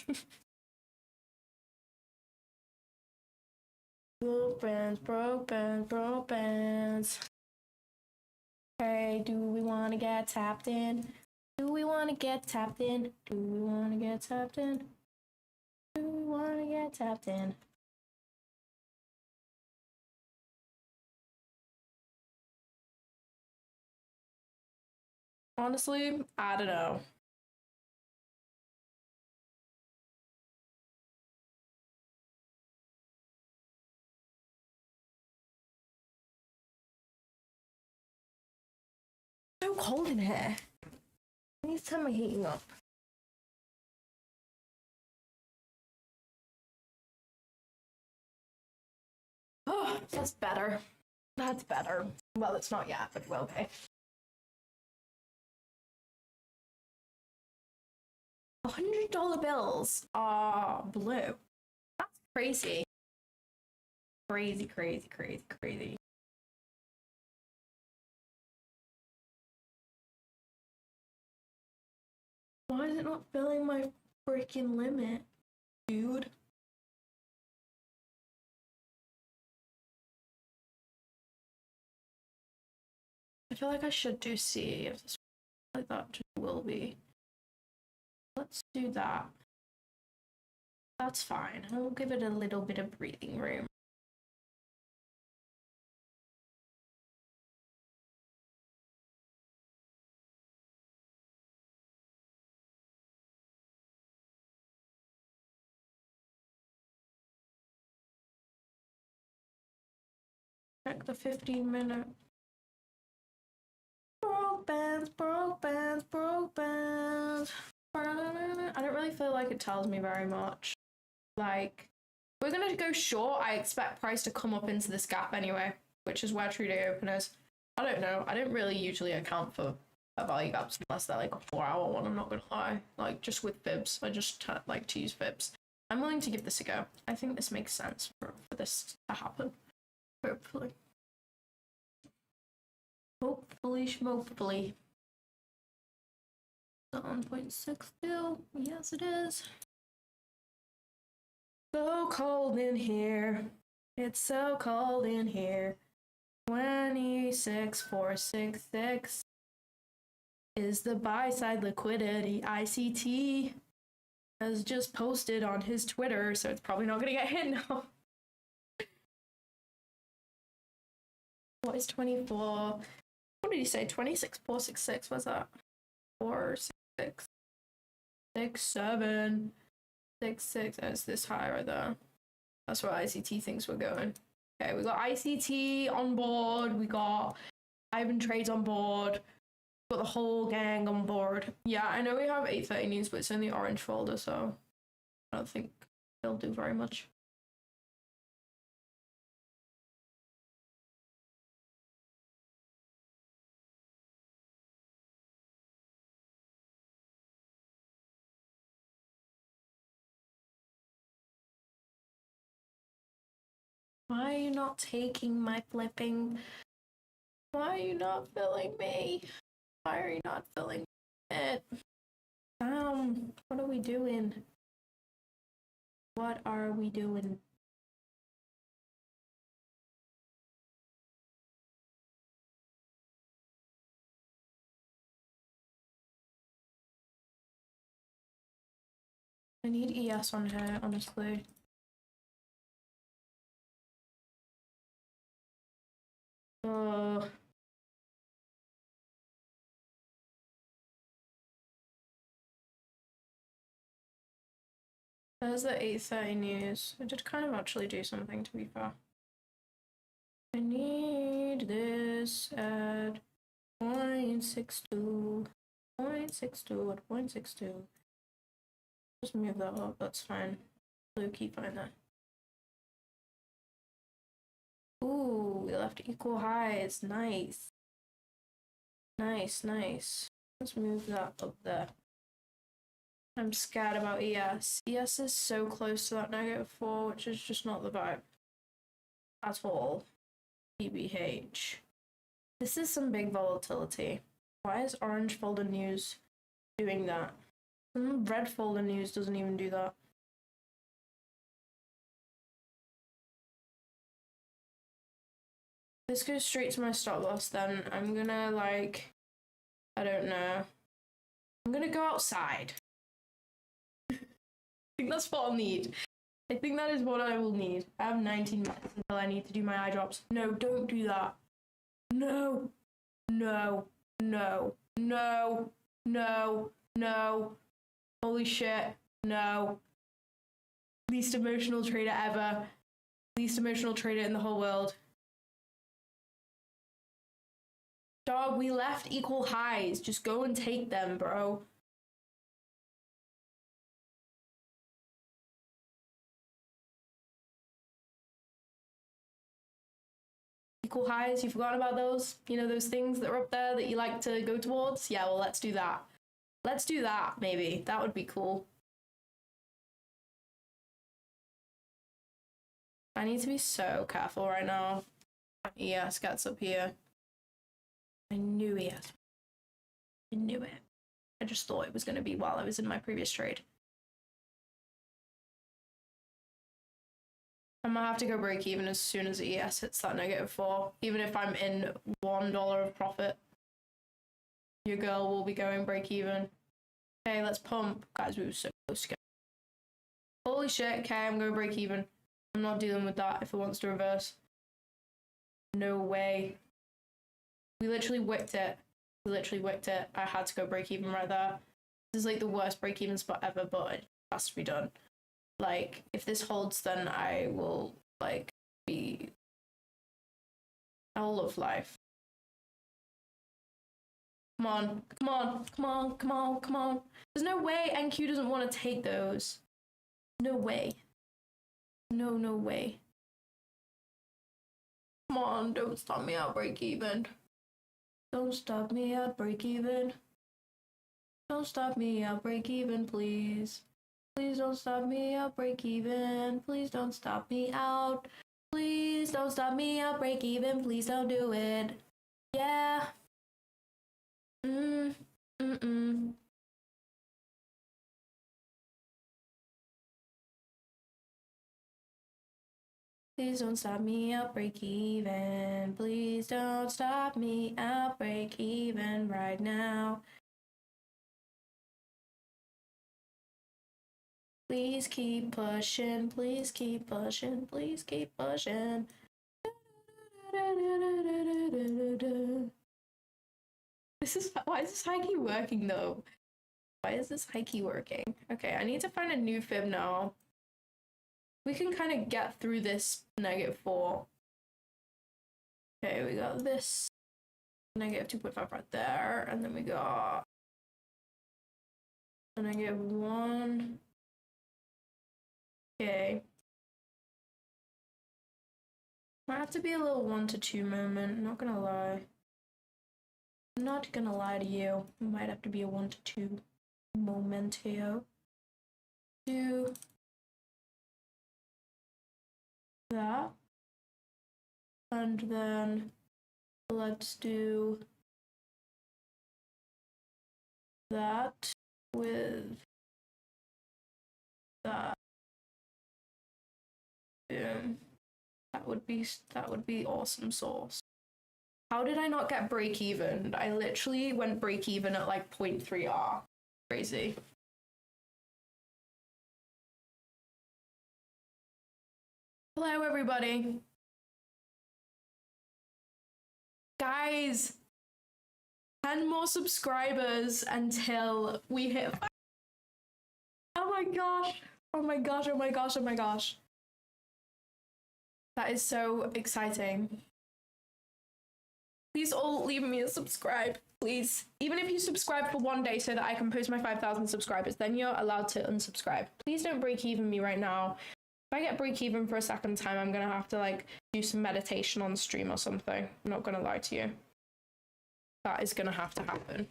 Broke bands. Hey, do we want to get tapped in? Do we want to get tapped in? Do we want to get tapped in? Do we want to get tapped in? Honestly, I don't know. So cold in here. I need to turn my heating up. Oh, that's better. That's better. Well, it's not yet, but it will be. $100 bills are blue. That's crazy. Crazy, crazy, crazy, crazy. Why is it not filling my freaking limit, dude? I feel like I should do C if this like that just will be. Let's do that. That's fine. I'll give it a little bit of breathing room. Check the 15-minute. Broke bands. I don't really feel like it tells me very much. Like, we're gonna go short. I expect price to come up into this gap anyway, which is where true day open is. I don't know. I don't really usually account for value gaps unless they're like a 4-hour one. I'm not gonna lie. Like, just with fibs, I just like to use fibs. I'm willing to give this a go. I think this makes sense for this to happen. Hopefully. Hopefully. 1.6 still. Yes, it is. So cold in here. It's so cold in here. 26466 is the buy side liquidity. ICT has just posted on his Twitter, so it's probably not gonna get hit now. What is 24? What did he say? 26466. What's that? 466 67 66. That's this high right there. That's where ICT thinks we're going. Okay, we got ICT on board. We got Ivan Trades on board. We got the whole gang on board. Yeah, I know we have 830 news, but it's in the orange folder, so I don't think they'll do very much. Why are you not taking my flipping? Why are you not filling me? Why are you not filling it? What are we doing? What are we doing? I need ES on here, honestly. There's the 830 news. I did kind of actually do something, to be fair. I need this at 0.62. 0.62 at 0.62. Just move that up, that's fine. Blue key, fine there. Ooh, we left equal highs, nice. Nice, nice. Let's move that up there. I'm scared about ES. ES is so close to that -4, which is just not the vibe at all. EBH. This is some big volatility. Why is orange folder news doing that? Red folder news doesn't even do that. This goes straight to my stop loss, then I'm gonna, like, I don't know. I'm gonna go outside. I think that's what I'll need. I think that is what I will need. I have 19 minutes until I need to do my eye drops. No, don't do that. No. No. No. No. No. No. Holy shit. No. Least emotional trader ever. Least emotional trader in the whole world. Dog, we left equal highs. Just go and take them, bro. Equal highs, you forgot about those? You know, those things that are up there that you like to go towards? Yeah, well, let's do that. Let's do that, maybe. That would be cool. I need to be so careful right now. ES gets up here. I knew ES. I knew it. I just thought it was going to be while I was in my previous trade. I'm gonna have to go break even as soon as ES hits that -4. Even if I'm in $1 of profit, your girl will be going break even. Okay, let's pump. Guys, we were so close to get. Holy shit, okay, I'm going break even. I'm not dealing with that if it wants to reverse. No way. We literally wicked it. We literally wicked it. I had to go break even right there. This is like the worst break even spot ever, but it has to be done. Like, if this holds, then I will, like, I'll love life. Come on, come on, come on, come on, come on. There's no way NQ doesn't want to take those. No way. No, no way. Come on, don't stop me at break even. Don't stop me at break even. Don't stop me at break even, please. Please don't stop me at break even. Please don't stop me out. Please don't stop me at break even. Please don't do it. Yeah. Please don't stop me at break even. Please don't stop me at break even right now. Please keep pushing. Please keep pushing. Please keep pushing. Why is this high key working though? Why is this high key working? Okay, I need to find a new fib now. We can kind of get through this -4. Okay, we got this -2.5 right there, and then we got a -1. Okay. Might have to be a little 1 to 2 moment, not gonna lie. I'm not gonna lie to you. It might have to be a 1 to 2 momentio. Do that. And then let's do that with that. Boom. That would be awesome sauce. How did I not get break even? I literally went break even at like 0.3 R. Crazy. Hello everybody. Guys, 10 more subscribers until we hit. Oh my gosh. Oh my gosh, oh my gosh, oh my gosh. That is so exciting. Please all leave me a subscribe, please. Even if you subscribe for 1 day so that I can post my 5,000 subscribers, then you're allowed to unsubscribe. Please don't break even me right now. If I get break even for a second time, I'm gonna have to like do some meditation on stream or something. I'm not gonna lie to you. That is gonna have to happen.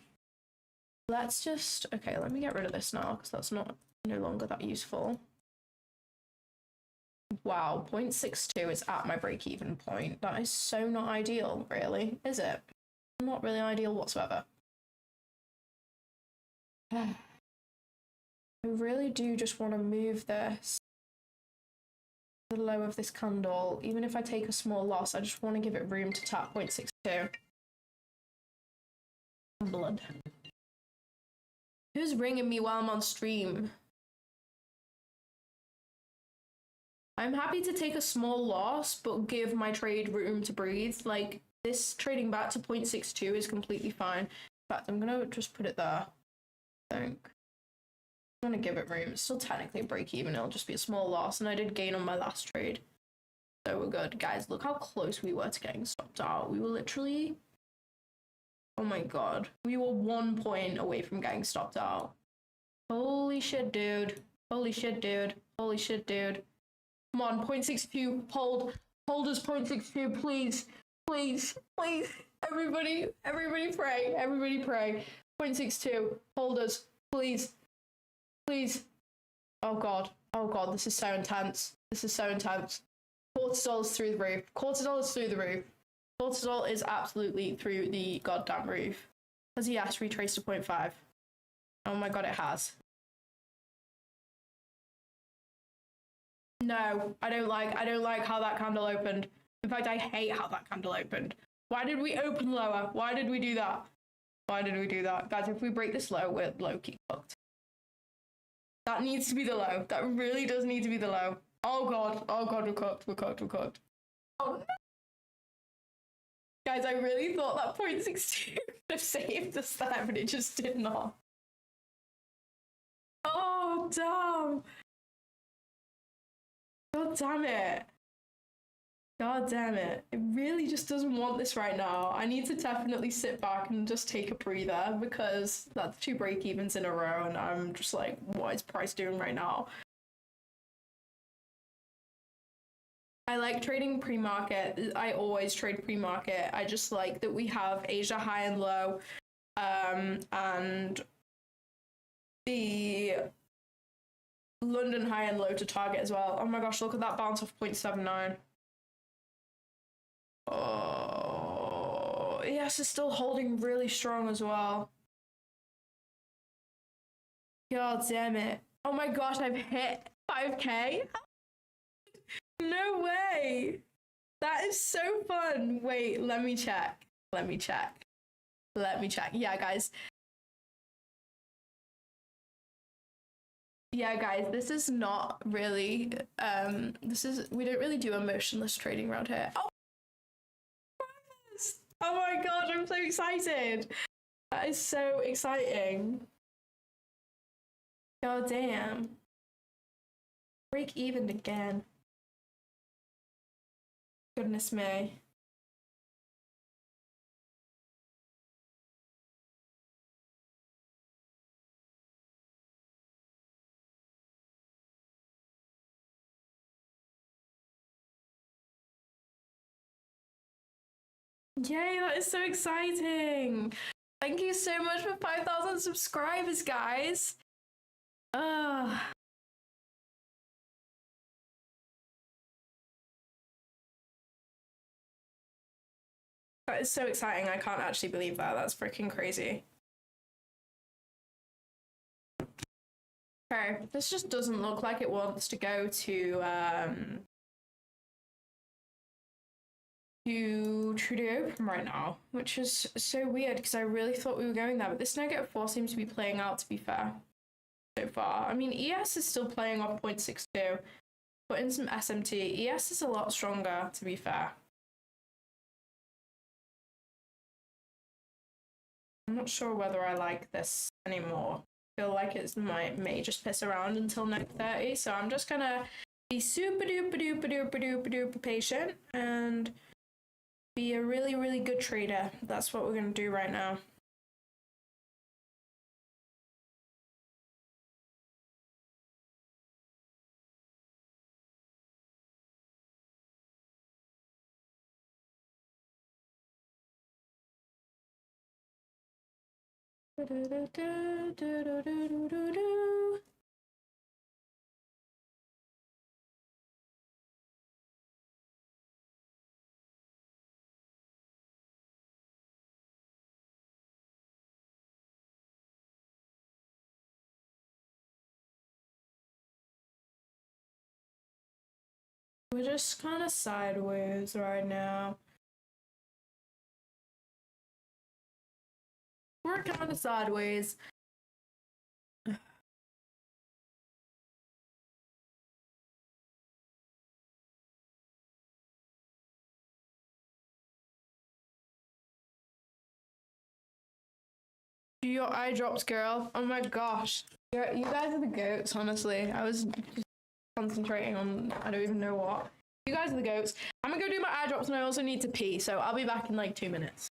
Let's just, okay, let me get rid of this now because that's no longer that useful. Wow, 0.62 is at my break-even point. That is so not ideal, really, is it? Not really ideal whatsoever. I really do just want to move this to the low of this candle. Even if I take a small loss, I just want to give it room to tap 0.62. Blood. Who's ringing me while I'm on stream? I'm happy to take a small loss, but give my trade room to breathe. Like, this trading back to 0.62 is completely fine. In fact, I'm gonna just put it there. I think. I want to give it room. It's still technically a break even. It'll just be a small loss, and I did gain on my last trade. So we're good. Guys, look how close we were to getting stopped out. We were literally... Oh my god. We were 1 point away from getting stopped out. Holy shit, dude. Holy shit, dude. Holy shit, dude. Come on, 0.62. Hold us 0.62, please. Please. Please. Everybody pray. Everybody pray. 0.62. Hold us. Please. Please. Oh god. Oh god, this is so intense. This is so intense. Cortisol is through the roof. Cortisol is through the roof. Cortisol is absolutely through the goddamn roof. Has ES retraced to 0.5? Oh my god, it has. No, I don't like how that candle opened. In fact, I hate how that candle opened. Why did we open lower? Why did we do that? Why did we do that? Guys, if we break this low, we're low-key cooked. That needs to be the low. That really does need to be the low. Oh god, we're cooked, we're cooked, we're cooked. Oh no. Guys, I really thought that 0.62 would have saved us there, but it just did not. Oh, damn. God damn it. God damn it. It really just doesn't want this right now. I need to definitely sit back and just take a breather because that's 2 break-evens in a row and I'm just like, what is price doing right now? I like trading pre-market. I always trade pre-market. I just like that we have Asia high and low, and the London high and low to target as well. Oh my gosh, look at that bounce off 0.79. Oh, yes, it's still holding really strong as well. God damn it. Oh my gosh, I've hit 5k. No way. That is so fun. Wait, let me check. Let me check. Yeah, guys. Yeah, guys, this is not really, we don't really do emotionless trading around here. Oh, oh my god, I'm so excited. That is so exciting. God damn. Break even again. Goodness me. Yay, that is so exciting. Thank you so much for 5,000 subscribers, guys. That is so exciting. I can't actually believe that. That's freaking crazy. Okay, this just doesn't look like it wants to go to Trudeau Open right now, which is so weird because I really thought we were going there, but this -4 seems to be playing out, to be fair, so far. I mean, ES is still playing off 0.62, but in some SMT, ES is a lot stronger, to be fair. I'm not sure whether I like this anymore. I feel like it may just piss around until next 30, so I'm just gonna be super duper patient and be a really, really good trader. That's what we're gonna do right now. We're just kind of sideways right now. We're kind of sideways. Your eye drops, girl. Oh my gosh. You guys are the goats, honestly. I was just concentrating on, I don't even know what. You guys are the goats. I'm gonna go do my eye drops and I also need to pee, so I'll be back in like 2 minutes.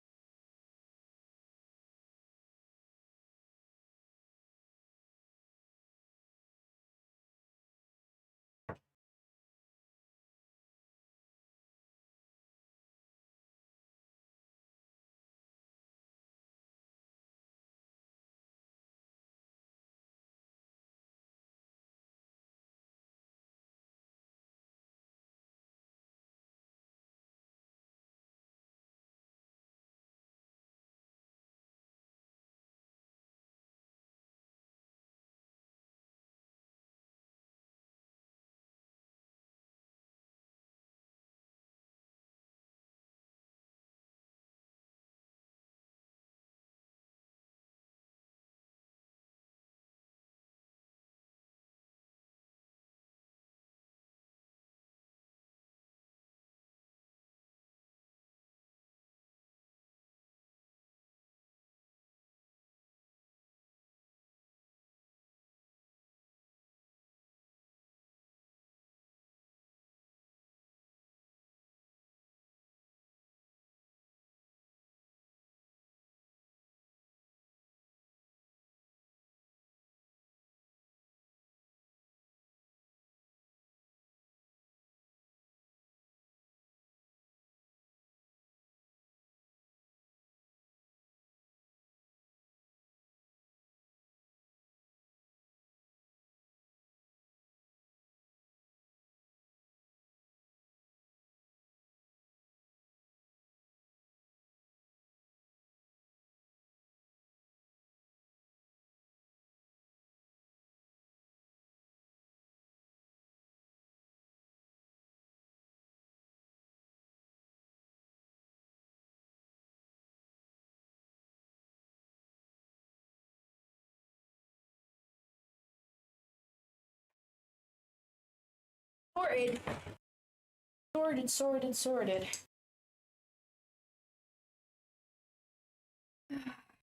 Sorted. Sorted.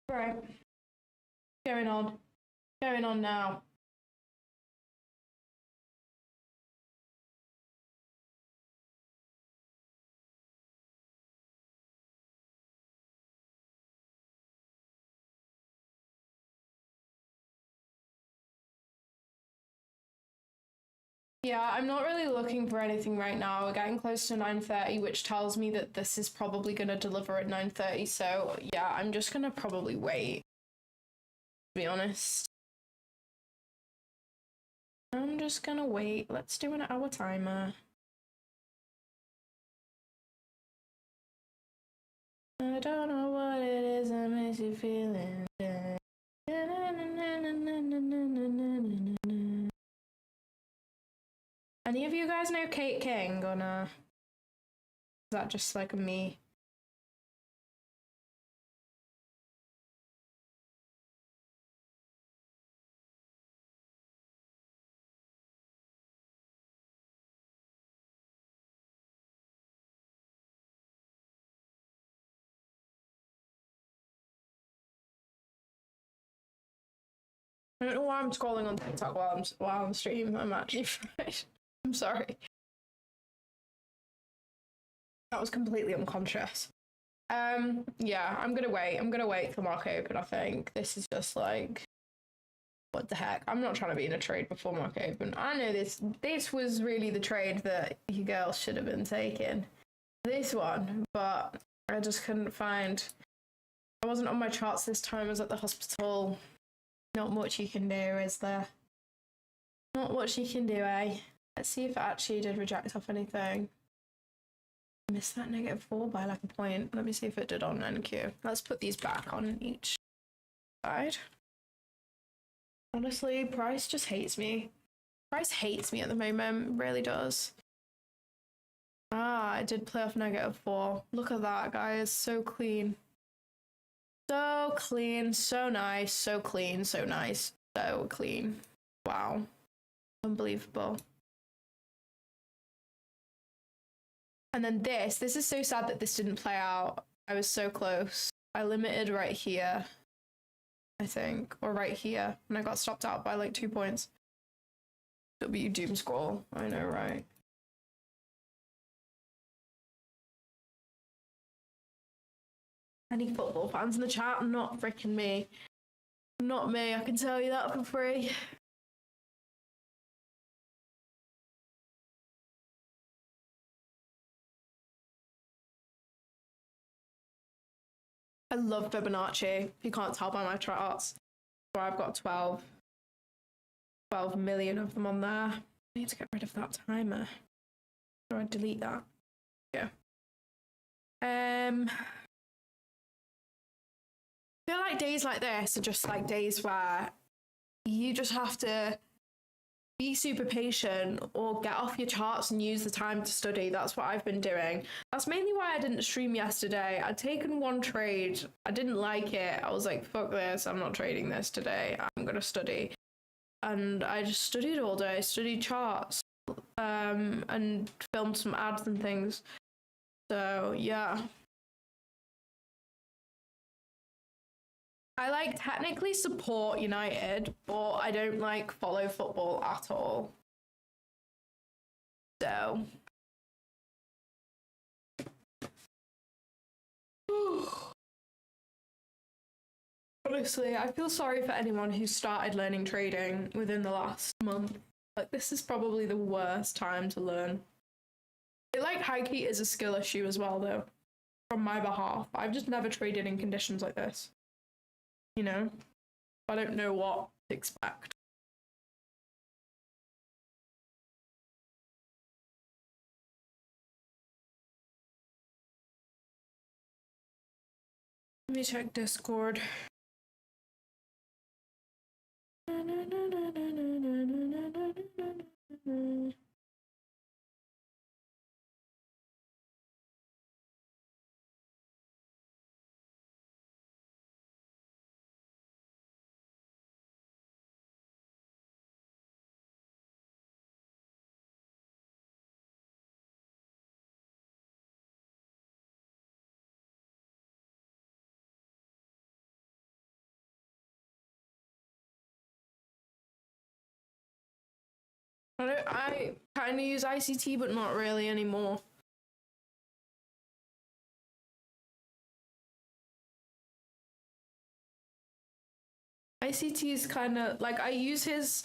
Right. Going on. Going on now. Yeah, I'm not really looking for anything right now. We're getting close to 9:30, which tells me that this is probably going to deliver at 9:30. So, yeah, I'm just going to probably wait, to be honest. I'm just going to wait. Let's do an hour timer. I don't know what it is that makes you feeling. Any of you guys know Kate King or no? Is that just like a me? I don't know why I'm scrolling on TikTok while I'm streaming. I'm actually fried. I'm sorry. That was completely unconscious. Yeah, I'm gonna wait. I'm gonna wait for market open, I think. This is just like, what the heck? I'm not trying to be in a trade before market open. I know this was really the trade that you girls should have been taking. This one, but I just couldn't find I wasn't on my charts this time. I was at the hospital. Not much you can do, is there? Not much you can do, eh? Let's see if it actually did reject off anything. I missed that -4 by like a point. Let me see if it did on NQ. Let's put these back on each side. Honestly, Price just hates me. Price hates me at the moment, really does. Ah, I did play off -4. Look at that, guys. So clean. So clean, so nice, so clean, so nice, so clean. Wow. Unbelievable. And then this is so sad that this didn't play out. I was so close. I limited right here, I think, or right here, and I got stopped out by like 2 points. W doom scroll, I know, right? Any football fans in the chat? Not freaking me. Not me, I can tell you that for free. I love Fibonacci. If you can't tell by my charts. So I've got 12 million of them on there. I need to get rid of that timer. Or I delete that. Yeah. I feel like days like this are just like days where you just have to be super patient or get off your charts and use the time to study. That's what I've been doing. That's mainly why I didn't stream yesterday. I'd taken one trade. I didn't like it. I was like, fuck this. I'm not trading this today. I'm going to study. And I just studied all day. Studied charts and filmed some ads and things. So, yeah. I like technically support United, but I don't like follow football at all. So. Honestly, I feel sorry for anyone who started learning trading within the last month. Like, this is probably the worst time to learn. It like high-key is a skill issue as well, though, from my behalf. I've just never traded in conditions like this. You know? I don't know what to expect. Let me check Discord. I kind of use ICT, but not really anymore. ICT is kind of like, I use his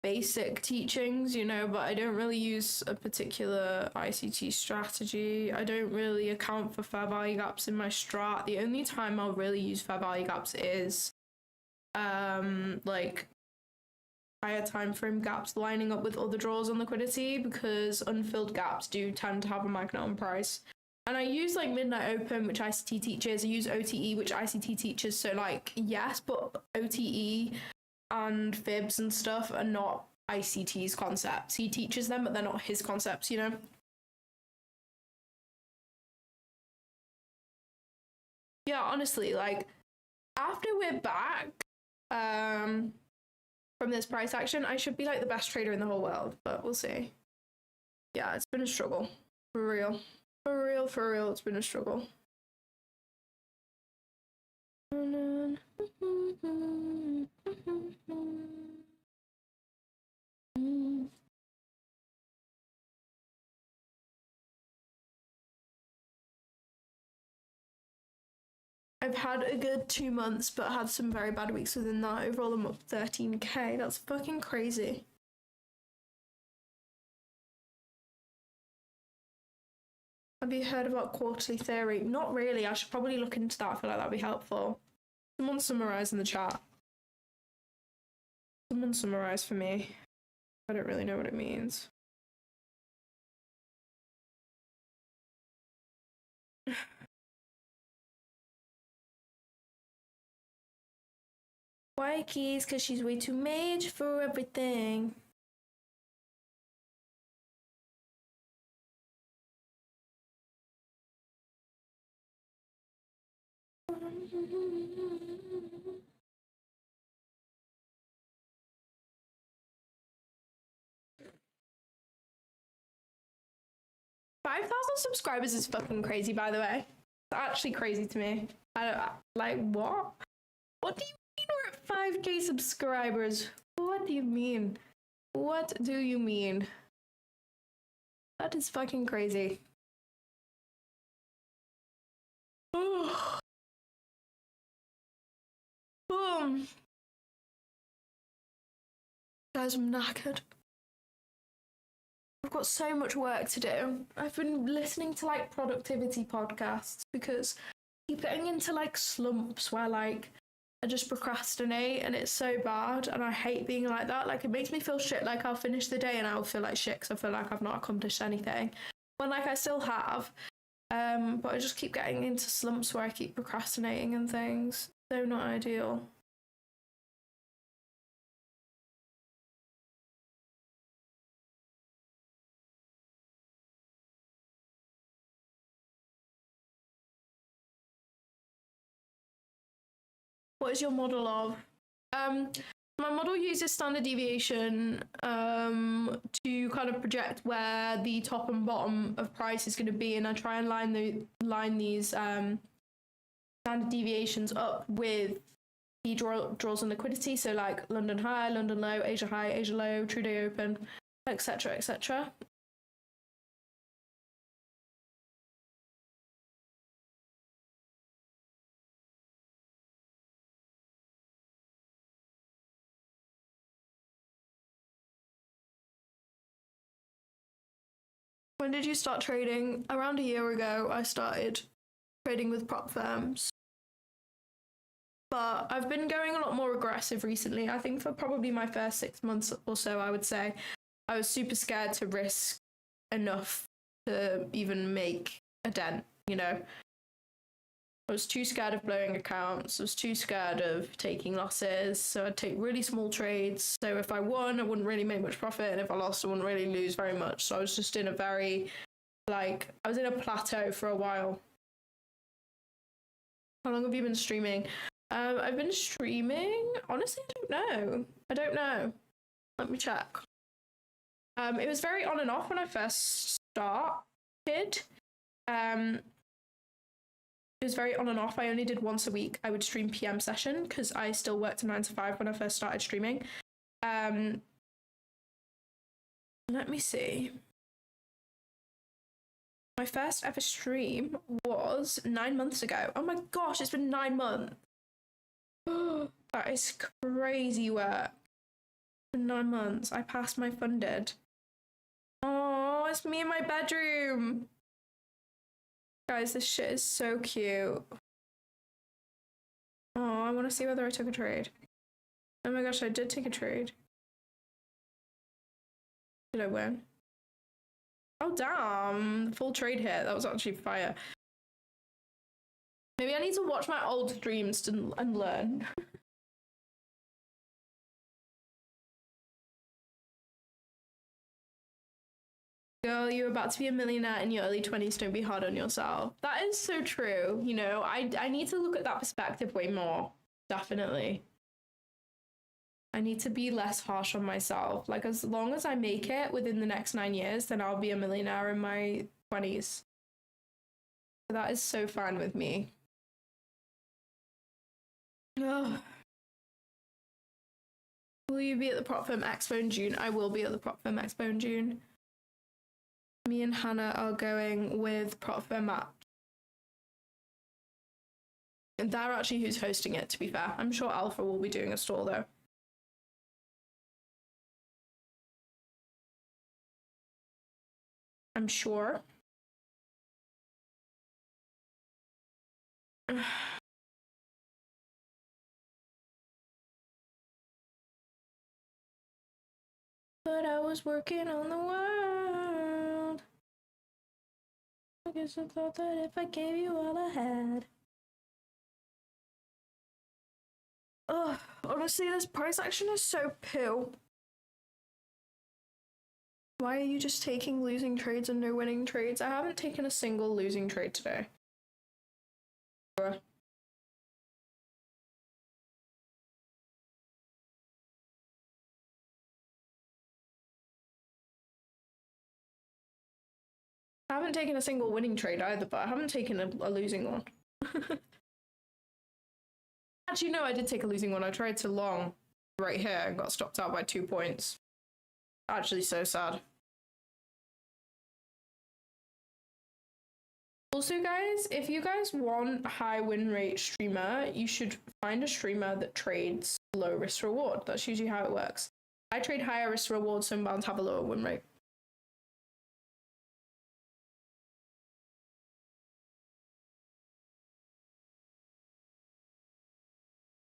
basic teachings, you know, but I don't really use a particular ICT strategy. I don't really account for fair value gaps in my strat. The only time I'll really use fair value gaps is like higher time frame gaps lining up with other draws on liquidity, because unfilled gaps do tend to have a magnet on price. And I use like midnight open, which ICT teaches. I use OTE, which ICT teaches. So like, yes, but OTE and fibs and stuff are not ICT's concepts. He teaches them, but they're not his concepts, you know? Yeah, honestly, like, after we're back from this price action, I should be like the best trader in the whole world, but we'll see. Yeah, it's been a struggle. For real. For real, it's been a struggle. I've had a good 2 months, but had some very bad weeks within that. Overall, I'm up 13k. That's fucking crazy. Have you heard about quarterly theory? Not really. I should probably look into that. I feel like that'd be helpful. Someone summarize in the chat. Someone summarize for me. I don't really know what it means. Why keys? Because she's way too mage for everything. $5,000 subscribers is fucking crazy, by the way. It's actually crazy to me. I don't like what? What do you mean we're at 5K subscribers? What do you mean? What do you mean? That is fucking crazy. Guys, I'm knackered. I've got so much work to do. I've been listening to like productivity podcasts because I keep getting into like slumps where like I just procrastinate and it's so bad and I hate being like that. Like it makes me feel shit. Like I'll finish the day and I'll feel like shit because I feel like I've not accomplished anything. When like I still have. But I just keep getting into slumps where I keep procrastinating and things. So not ideal. What is your model of? My model uses standard deviation to kind of project where the top and bottom of price is going to be, and I try and line these standard deviations up with the draws and liquidity. So like London high, London low, Asia high, Asia low, true day open, etc., etc. When did you start trading? Around a year ago, I started trading with prop firms. But I've been going a lot more aggressive recently. I think for probably my first 6 months or so, I would say I was super scared to risk enough to even make a dent, you know? I was too scared of blowing accounts. I was too scared of taking losses. So I'd take really small trades. So if I won, I wouldn't really make much profit. And if I lost, I wouldn't really lose very much. So I was just in a very, like, I was in a plateau for a while. How long have you been streaming? I've been streaming. Honestly, I don't know. Let me check. It was very on and off when I first started. It was very on and off. I only did once a week. I would stream PM session because I still worked a 9 to 5 when I first started streaming. Let me see. My first ever stream was 9 months ago. Oh my gosh, it's been 9 months. That is crazy work. For 9 months, I passed my funded. Oh, it's me in my bedroom. Guys, this shit is so cute. Oh, I want to see whether I took a trade. Oh my gosh, I did take a trade. Did I win? Oh, damn. Full trade hit. That was actually fire. Maybe I need to watch my old streams and learn. Girl, you're about to be a millionaire in your early 20s. Don't be hard on yourself. That is so true. You know, I need to look at that perspective way more. Definitely. I need to be less harsh on myself. Like, as long as I make it within the next 9 years, then I'll be a millionaire in my 20s. That is so fine with me. Ugh. Will you be at the Prop Firm Expo in June? I will be at the Prop Firm Expo in June. Me and Hannah are going with Prop Firm Match. And they're actually who's hosting it, to be fair. I'm sure Alpha will be doing a stall, though. I'm sure. But I was working on the world. I guess I thought that if I gave you all I had. Ugh, honestly, this price action is so poo. Why are you just taking losing trades and no winning trades? I haven't taken a single losing trade today. Bruh. I haven't taken a single winning trade either, but I haven't taken a losing one. Actually, no, I did take a losing one. I tried to long right here and got stopped out by 2 points. Actually, so sad. Also, guys, if you guys want a high win rate streamer, you should find a streamer that trades low risk reward. That's usually how it works. I trade higher risk reward, so I'm bound to have a lower win rate.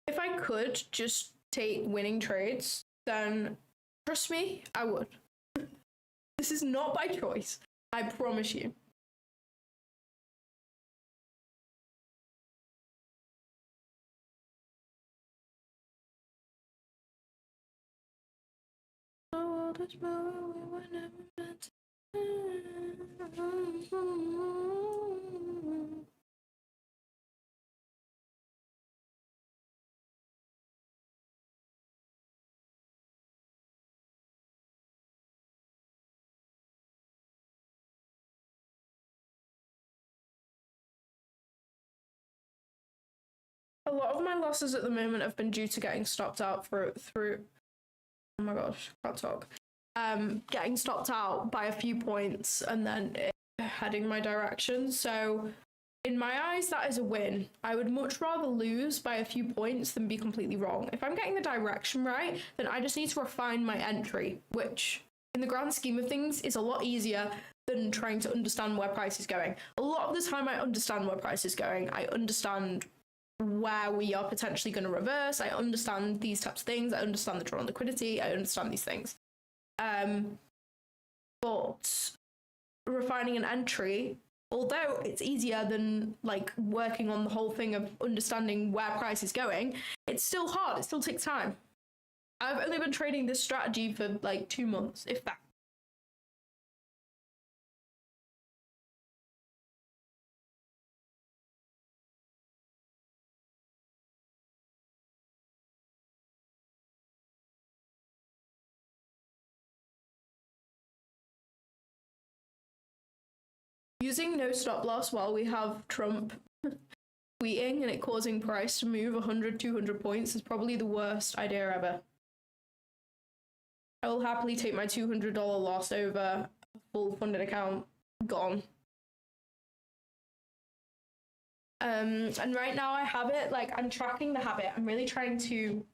If I could just take winning trades, then trust me, I would. This is not by choice. I promise you. A lot of my losses at the moment have been due to getting stopped out through oh my gosh, can't talk. Getting stopped out by a few points and then heading my direction. So in my eyes, that is a win. I would much rather lose by a few points than be completely wrong. If I'm getting the direction right, then I just need to refine my entry, which in the grand scheme of things is a lot easier than trying to understand where price is going. A lot of the time I understand where price is going. I understand where we are potentially going to reverse. I understand these types of things. I understand the draw on liquidity. I understand these things. But refining an entry, although it's easier than like working on the whole thing of understanding where price is going, it's still hard. It still takes time. I've only been trading this strategy for like 2 months, if that. Using no stop loss while we have Trump tweeting and it causing price to move 100, 200 points is probably the worst idea ever. I will happily take my $200 loss over a full funded account gone. And right now I have it, like I'm tracking the habit. I'm really trying to.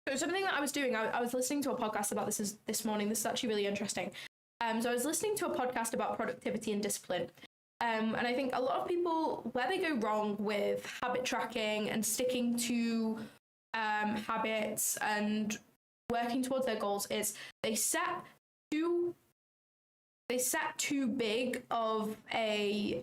So something that I was doing, I was listening to a podcast about this morning. This is actually really interesting. So I was listening to a podcast about productivity and discipline. And I think a lot of people, where they go wrong with habit tracking and sticking to habits and working towards their goals is they set too big of a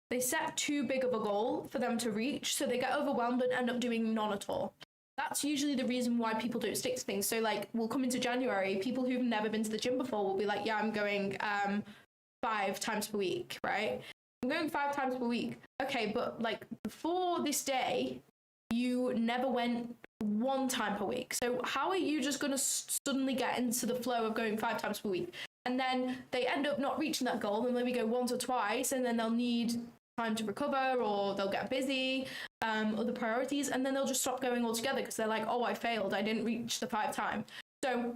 they set too big of a goal for them to reach, so they get overwhelmed and end up doing none at all. That's usually the reason why people don't stick to things. So like we'll come into January, people who've never been to the gym before will be like, yeah, I'm going 5 times per week, right? I'm going 5 times per week. Okay, but like before this day, you never went 1 time per week. So how are you just going to suddenly get into the flow of going 5 times per week? And then they end up not reaching that goal, and maybe go once or twice, and then they'll need time to recover, or they'll get busy, other priorities, and then they'll just stop going altogether because they're like, oh, I failed, I didn't reach the 5 time. So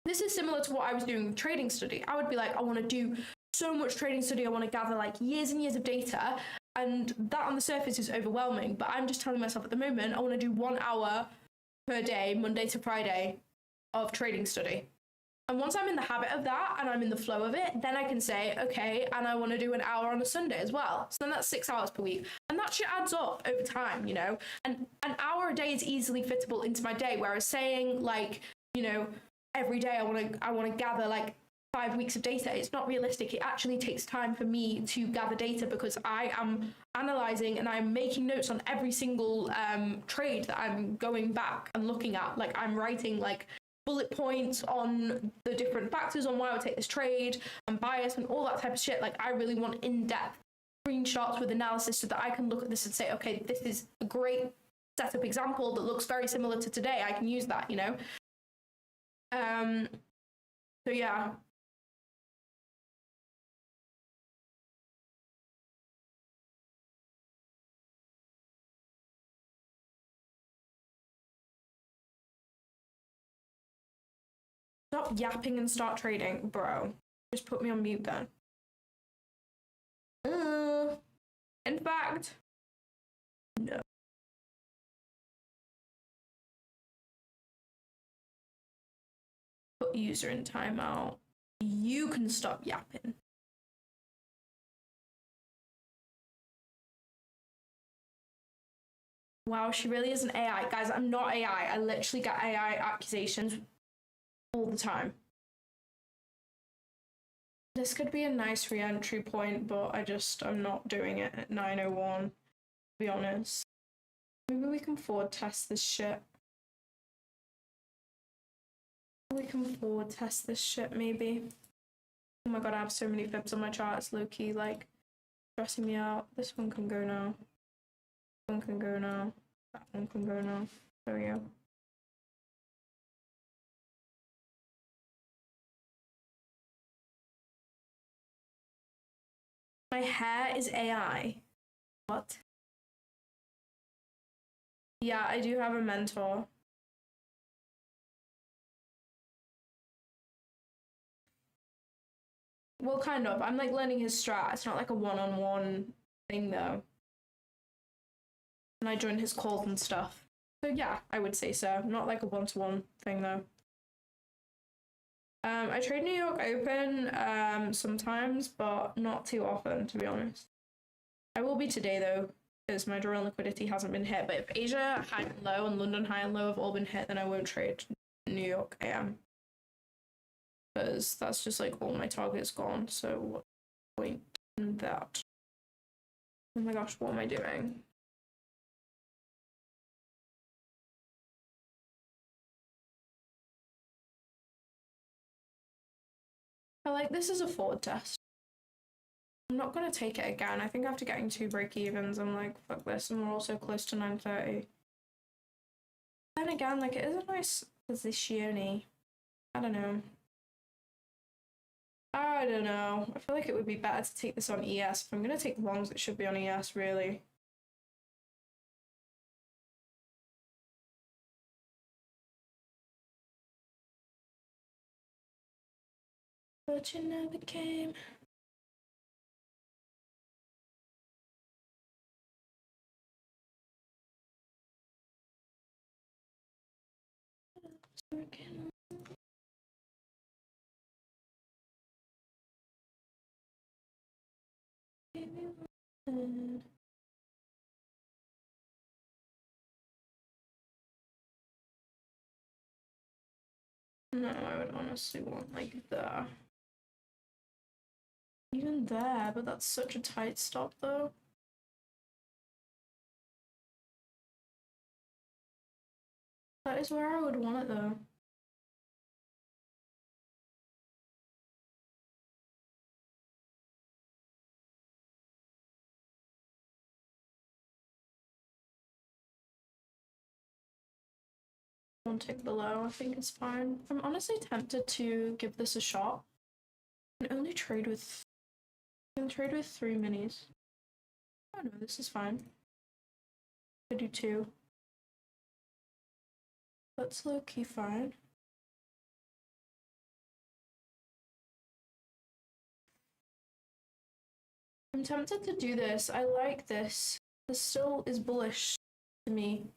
this is similar to what I was doing with trading study. I would be like, I want to do so much trading study, I want to gather like years and years of data, and that on the surface is overwhelming, but I'm just telling myself at the moment I want to do 1 hour per day, Monday to Friday, of trading study. And once I'm in the habit of that and I'm in the flow of it, then I can say, okay, and I want to do an hour on a Sunday as well. So then that's 6 hours per week. And that shit adds up over time, you know? And an hour a day is easily fittable into my day. Whereas saying like, you know, every day I want to gather like 5 weeks of data, it's not realistic. It actually takes time for me to gather data because I am analyzing and I'm making notes on every single trade that I'm going back and looking at. Like I'm writing like bullet points on the different factors on why I would take this trade and bias and all that type of shit. Like I really want in-depth screenshots with analysis so that I can look at this and say, okay, this is a great setup example that looks very similar to today. I can use that, you know? So yeah. Stop yapping and start trading, bro. Just put me on mute then. In fact, no. Put user in timeout. You can stop yapping. Wow, she really is an AI. Guys, I'm not AI. I literally get AI accusations all the time. This could be a nice re-entry point, but I'm not doing it at 9:01, to be honest. Maybe we can forward test this shit. We can forward test this shit, maybe. Oh my god, I have so many fibs on my chart. It's low-key, like, stressing me out. This one can go now. This one can go now. That one can go now. There we go. My hair is AI. What? Yeah, I do have a mentor. Well, kind of. I'm like learning his strat. It's not like a one-on-one thing though. And I join his calls and stuff. So yeah, I would say so. Not like a one-to-one thing though. I trade New York Open sometimes, but not too often, to be honest. I will be today though, because my draw and liquidity hasn't been hit. But if Asia high and low and London high and low have all been hit, then I won't trade New York AM. Because that's just like all my targets gone. So what's the point in that? Oh my gosh, what am I doing? I like this as a forward test. I'm not gonna take it again. I think after getting 2 break evens, I'm like, fuck this, and we're also close to 9:30. Then again, like it is a nice position-y. I don't know. I don't know. I feel like it would be better to take this on ES. If I'm gonna take longs, it should be on ES, really. But you never came. No, I would honestly want like there. Even there, but that's such a tight stop though. That is where I would want it though. One tick below, I think it's fine. I'm honestly tempted to give this a shot. I can only trade with 3 minis. Oh no, this is fine. I do 2. That's low-key fine. I'm tempted to do this. I like this. This still is bullish to me.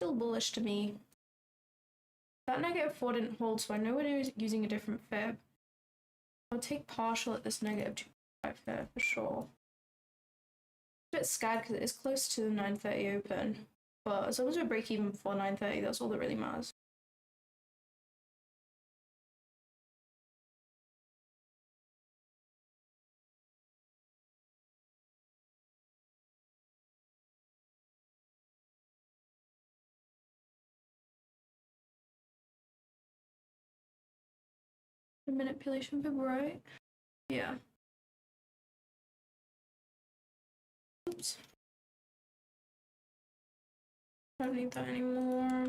Still bullish to me. That -4 didn't hold, so I know we're using a different fib. I'll take partial at this -2.5 here for sure. A bit scared because it is close to the 9:30 open, but as long as we break even before 9:30, that's all that really matters. The manipulation fib, right? Yeah. Oops. Don't need that anymore.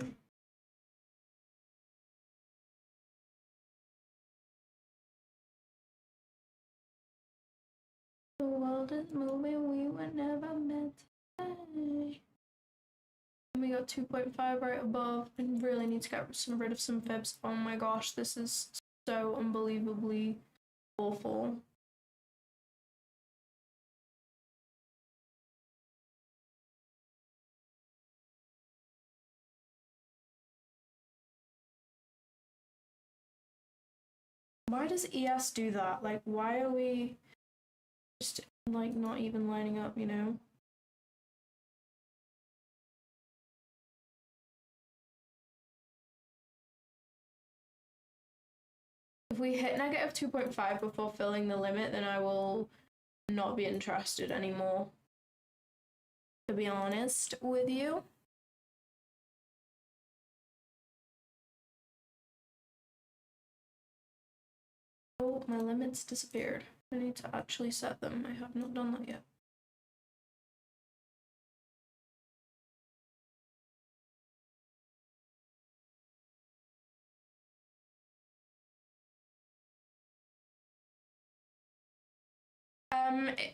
The world is moving, we were never meant to stay. And we got 2.5 right above. I really need to get rid of some fibs. Oh my gosh, this is so unbelievably awful. Why does ES do that? Like, why are we just, like, not even lining up, you know? If we hit -2.5 before filling the limit, then I will not be interested anymore, to be honest with you. Oh, my limits disappeared. I need to actually set them. I have not done that yet.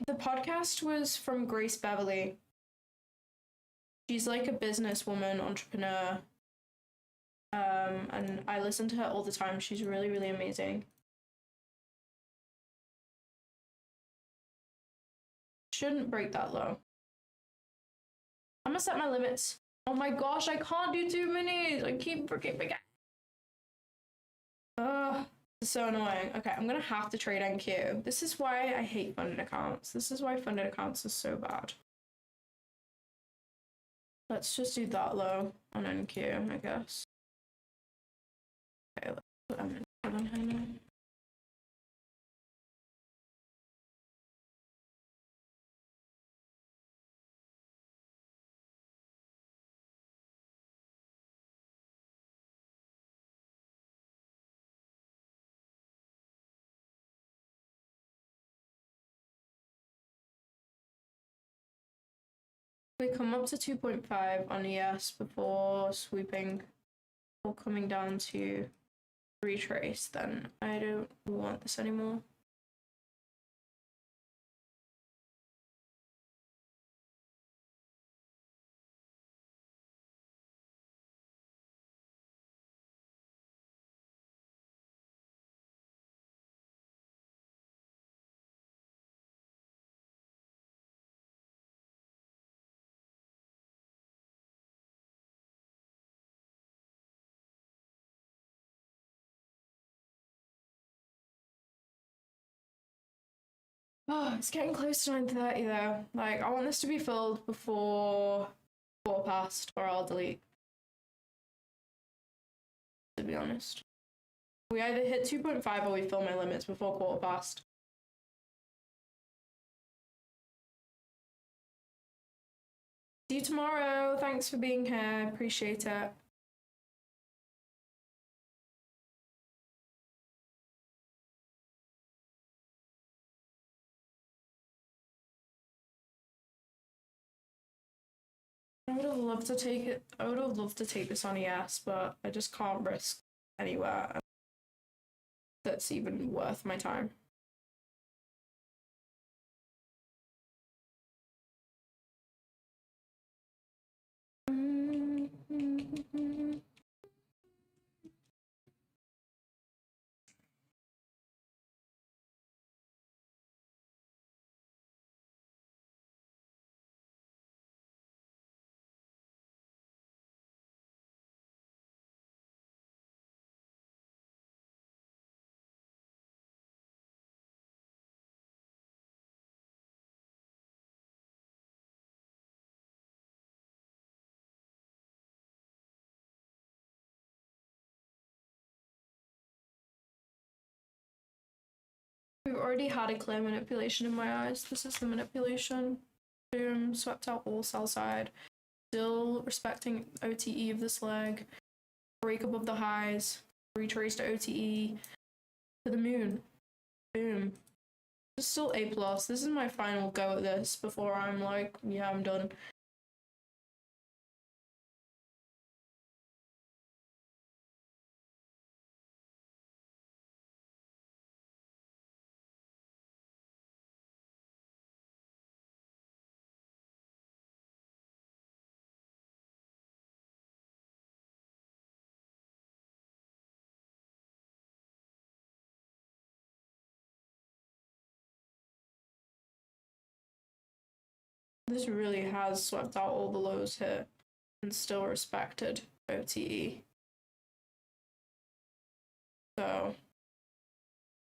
The podcast was from Grace Beverly. She's like a businesswoman, entrepreneur. And I listen to her all the time. She's really, really amazing. Shouldn't break that low. I'm gonna set my limits. Oh my gosh, I can't do too many. I keep forgetting. Ugh, this is so annoying. Okay, I'm gonna have to trade NQ. This is why I hate funded accounts. This is why funded accounts are so bad. Let's just do that low on NQ, I guess. Okay, let's put M on here now. We come up to 2.5 on ES before sweeping or coming down to retrace, then I don't want this anymore. Oh, it's getting close to 9:30 though. Like, I want this to be filled before quarter past, or I'll delete. To be honest, we either hit 2.5 or we fill my limits before quarter past. See you tomorrow. Thanks for being here. Appreciate it. I would have loved to take it. I would have loved to take this on ES, but I just can't risk anywhere that's even worth my time. already had a clear manipulation in my eyes. This is the manipulation. Boom, swept out all sell side. Still respecting OTE of this leg. Break above the highs. Retrace to OTE. To the moon. Boom. This is still A+. This is my final go at this before I'm like, yeah, I'm done. This really has swept out all the lows here and still respected OTE. So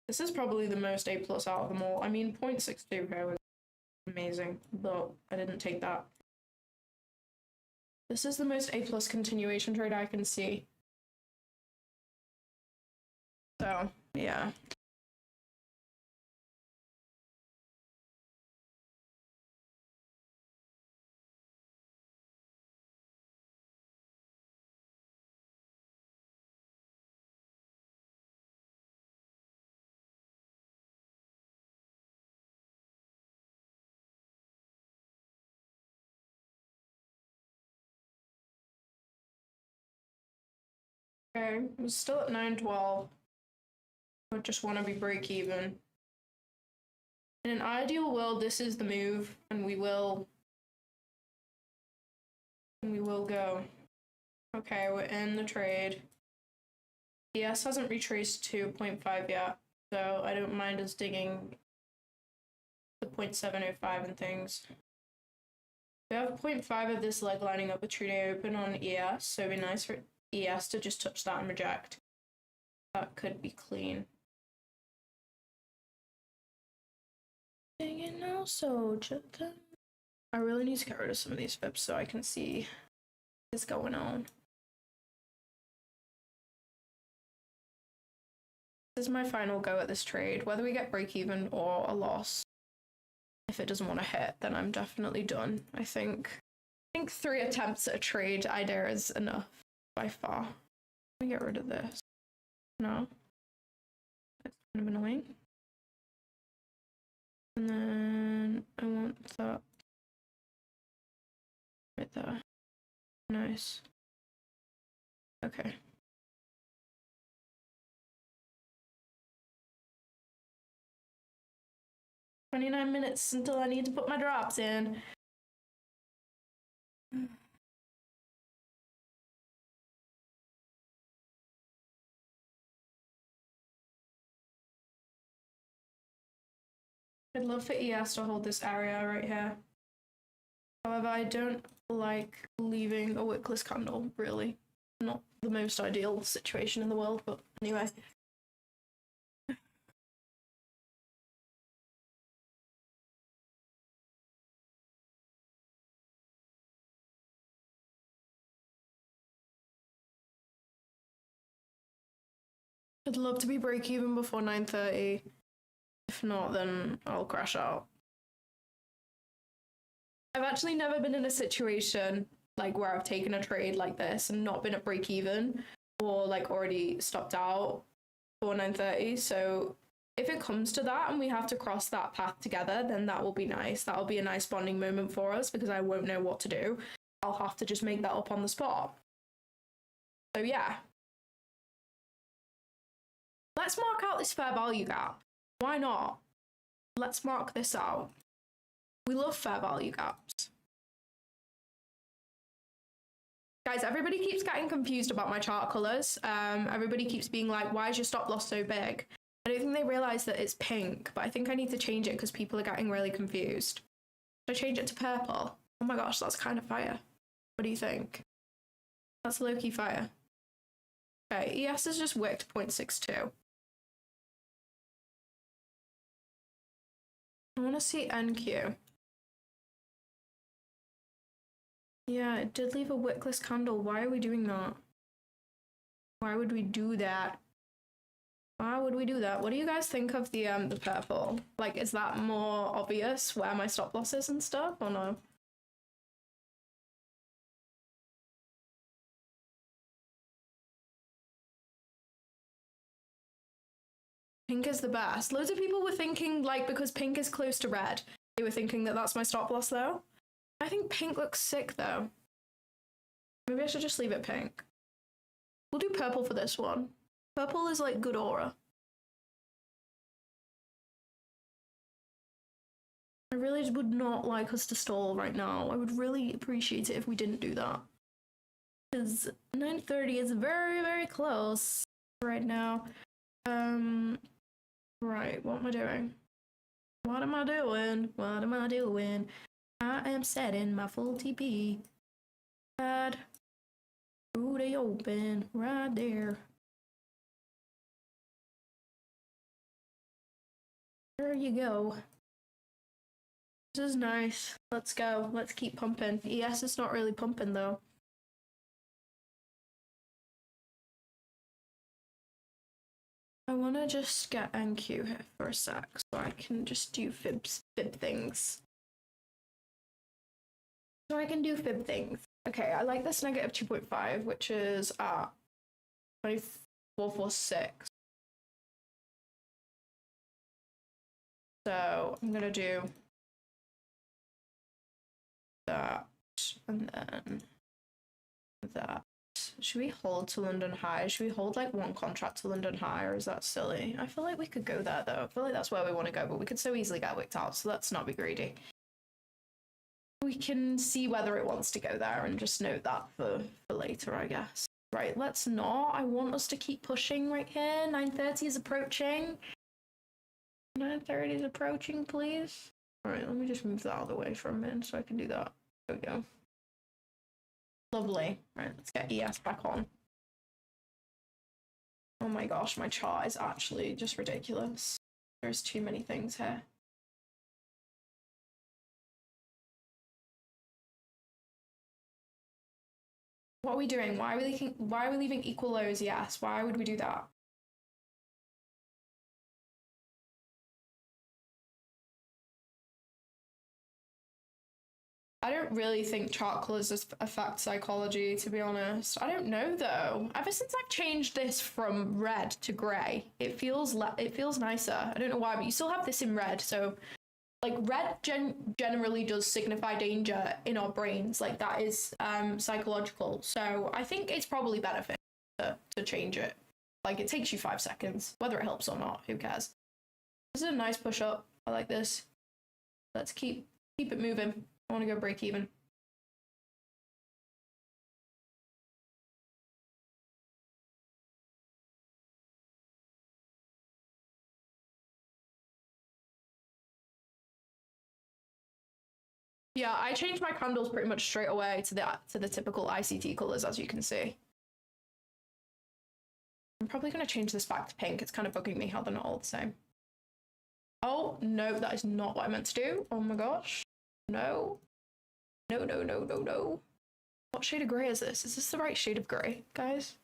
this is probably the most A+ out of them all. I mean, 0.62 here was amazing, but I didn't take that. This is the most A+ continuation trade I can see. So, yeah. Okay, we're still at 912. I just want to be break even. In an ideal world, this is the move, and we will go. Okay, we're in the trade. ES hasn't retraced to 0.5 yet, so I don't mind us digging the 0.705 and things. We have 0.5 of this leg lining up with true day open on ES, so it'd be nice for ES to just touch that and reject. That could be clean. Dang now, soldier. I really need to get rid of some of these fibs so I can see what's going on. This is my final go at this trade. Whether we get break even or a loss, if it doesn't want to hit, then I'm definitely done. I think 3 attempts at a trade idea is enough by far. Let me get rid of this. No. That's kind of annoying. And then I want that right there. Nice. Okay. "29 minutes until I need to put my drops in." I'd love for ES to hold this area right here. However, I don't like leaving a wickless candle, really. Not the most ideal situation in the world, but anyway. I'd love to be break even before 9:30. If not, then I'll crash out. I've actually never been in a situation like where I've taken a trade like this and not been at break even or like already stopped out for 9:30. So if it comes to that and we have to cross that path together, then that will be nice. That'll be a nice bonding moment for us because I won't know what to do. I'll have to just make that up on the spot. So yeah. Let's mark out this fair value gap. Why not? Let's mark this out. We love fair value gaps. Guys, everybody keeps getting confused about my chart colors. Everybody keeps being like, why is your stop loss so big? I don't think they realize that it's pink, but I think I need to change it because people are getting really confused. Should I change it to purple? Oh my gosh, that's kind of fire. What do you think? That's low-key fire. Okay, ES is just wicked 0.62. I want to see NQ. Yeah, it did leave a wickless candle. Why are we doing that? Why would we do that? Why would we do that? What do you guys think of the purple? Like, is that more obvious where my stop loss is and stuff, or no? Pink is the best. Loads of people were thinking, like, because pink is close to red, they were thinking that that's my stop loss, though. I think pink looks sick, though. Maybe I should just leave it pink. We'll do purple for this one. Purple is, like, good aura. I really would not like us to stall right now. I would really appreciate it if we didn't do that. Because 9:30 is very, very close right now. Right, what am I doing? What am I doing? What am I doing? I am setting my full TP. Bad. Ooh, they open right there. There you go. This is nice. Let's go. Let's keep pumping. ES is not really pumping though. I want to just get NQ here for a sec so I can just do fib things. So I can do fib things. Okay, I like this negative 2.5, which is at 2446. So I'm gonna do that and then that. Should we hold to London High? Should we hold like one contract to London High, or is that silly? I feel like we could go there though. I feel like that's where we want to go, but we could so easily get wicked out, so let's not be greedy. We can see whether it wants to go there and just note that for later, I guess. Right, let's not. I want us to keep pushing right here. 9:30 is approaching. 9:30 is approaching, please. Alright, let me just move that out of the way for a minute so I can do that. There we go. Lovely. Right, let's get ES back on. Oh my gosh, my chart is actually just ridiculous. There's too many things here. What are we doing? Why are we leaving equal lows? Yes. Why would we do that? I don't really think chart colors affect psychology, to be honest. I don't know though. Ever since I've changed this from red to grey, it feels nicer. I don't know why, but you still have this in red. So, like, red generally does signify danger in our brains. Like, that is psychological. So I think it's probably beneficial to change it. Like, it takes you 5 seconds, whether it helps or not. Who cares? This is a nice push up. I like this. Let's keep it moving. I want to go break even. Yeah, I changed my candles pretty much straight away to the typical ICT colors, as you can see. I'm probably going to change this back to pink. It's kind of bugging me how they're not all the same. Oh, no, that is not what I meant to do. Oh my gosh. No. No, no, no, no, no. What shade of grey is this? Is this the right shade of grey, guys?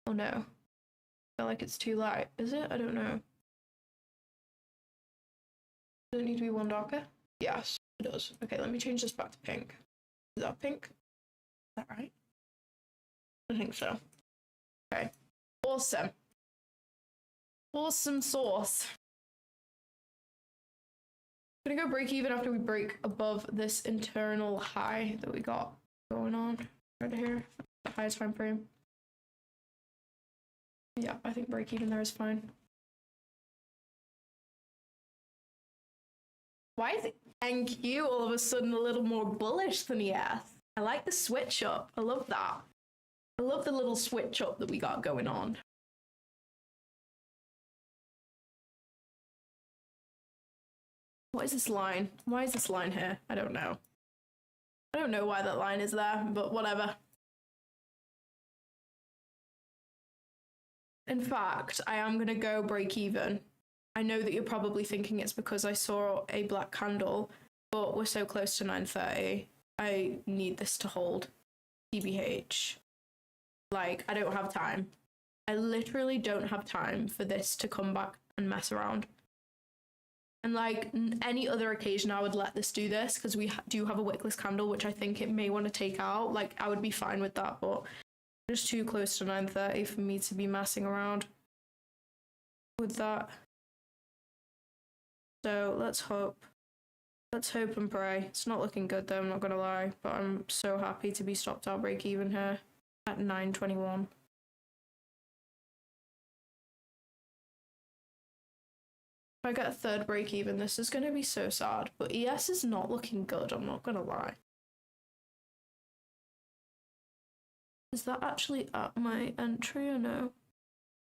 Oh no. I feel like it's too light. Is it? I don't know. Does it need to be one darker? Yes, it does. Okay, let me change this back to pink. Is that pink? Is that right? I think so. Okay. Awesome. Awesome sauce. I'm gonna go break even after we break above this internal high that we got going on right here, the highest time frame. Yeah, I think break even there is fine. Why is NQ all of a sudden a little more bullish than ES? I like the switch up. I love that. I love the little switch up that we got going on. What is this line? Why is this line here? I don't know. I don't know why that line is there, but whatever. In fact, I am going to go break even. I know that you're probably thinking it's because I saw a black candle, but we're so close to 9:30. I need this to hold. TBH. Like, I don't have time. I literally don't have time for this to come back and mess around. And like any other occasion, I would let this do this because we do have a wickless candle, which I think it may want to take out. Like I would be fine with that, but just too close to 9:30 for me to be messing around with that. So let's hope and pray. It's not looking good though, I'm not gonna lie, but I'm so happy to be stopped out break even here at 9:21. If I get a third break even, this is gonna be so sad, but ES is not looking good, I'm not gonna lie. Is that actually at my entry or no?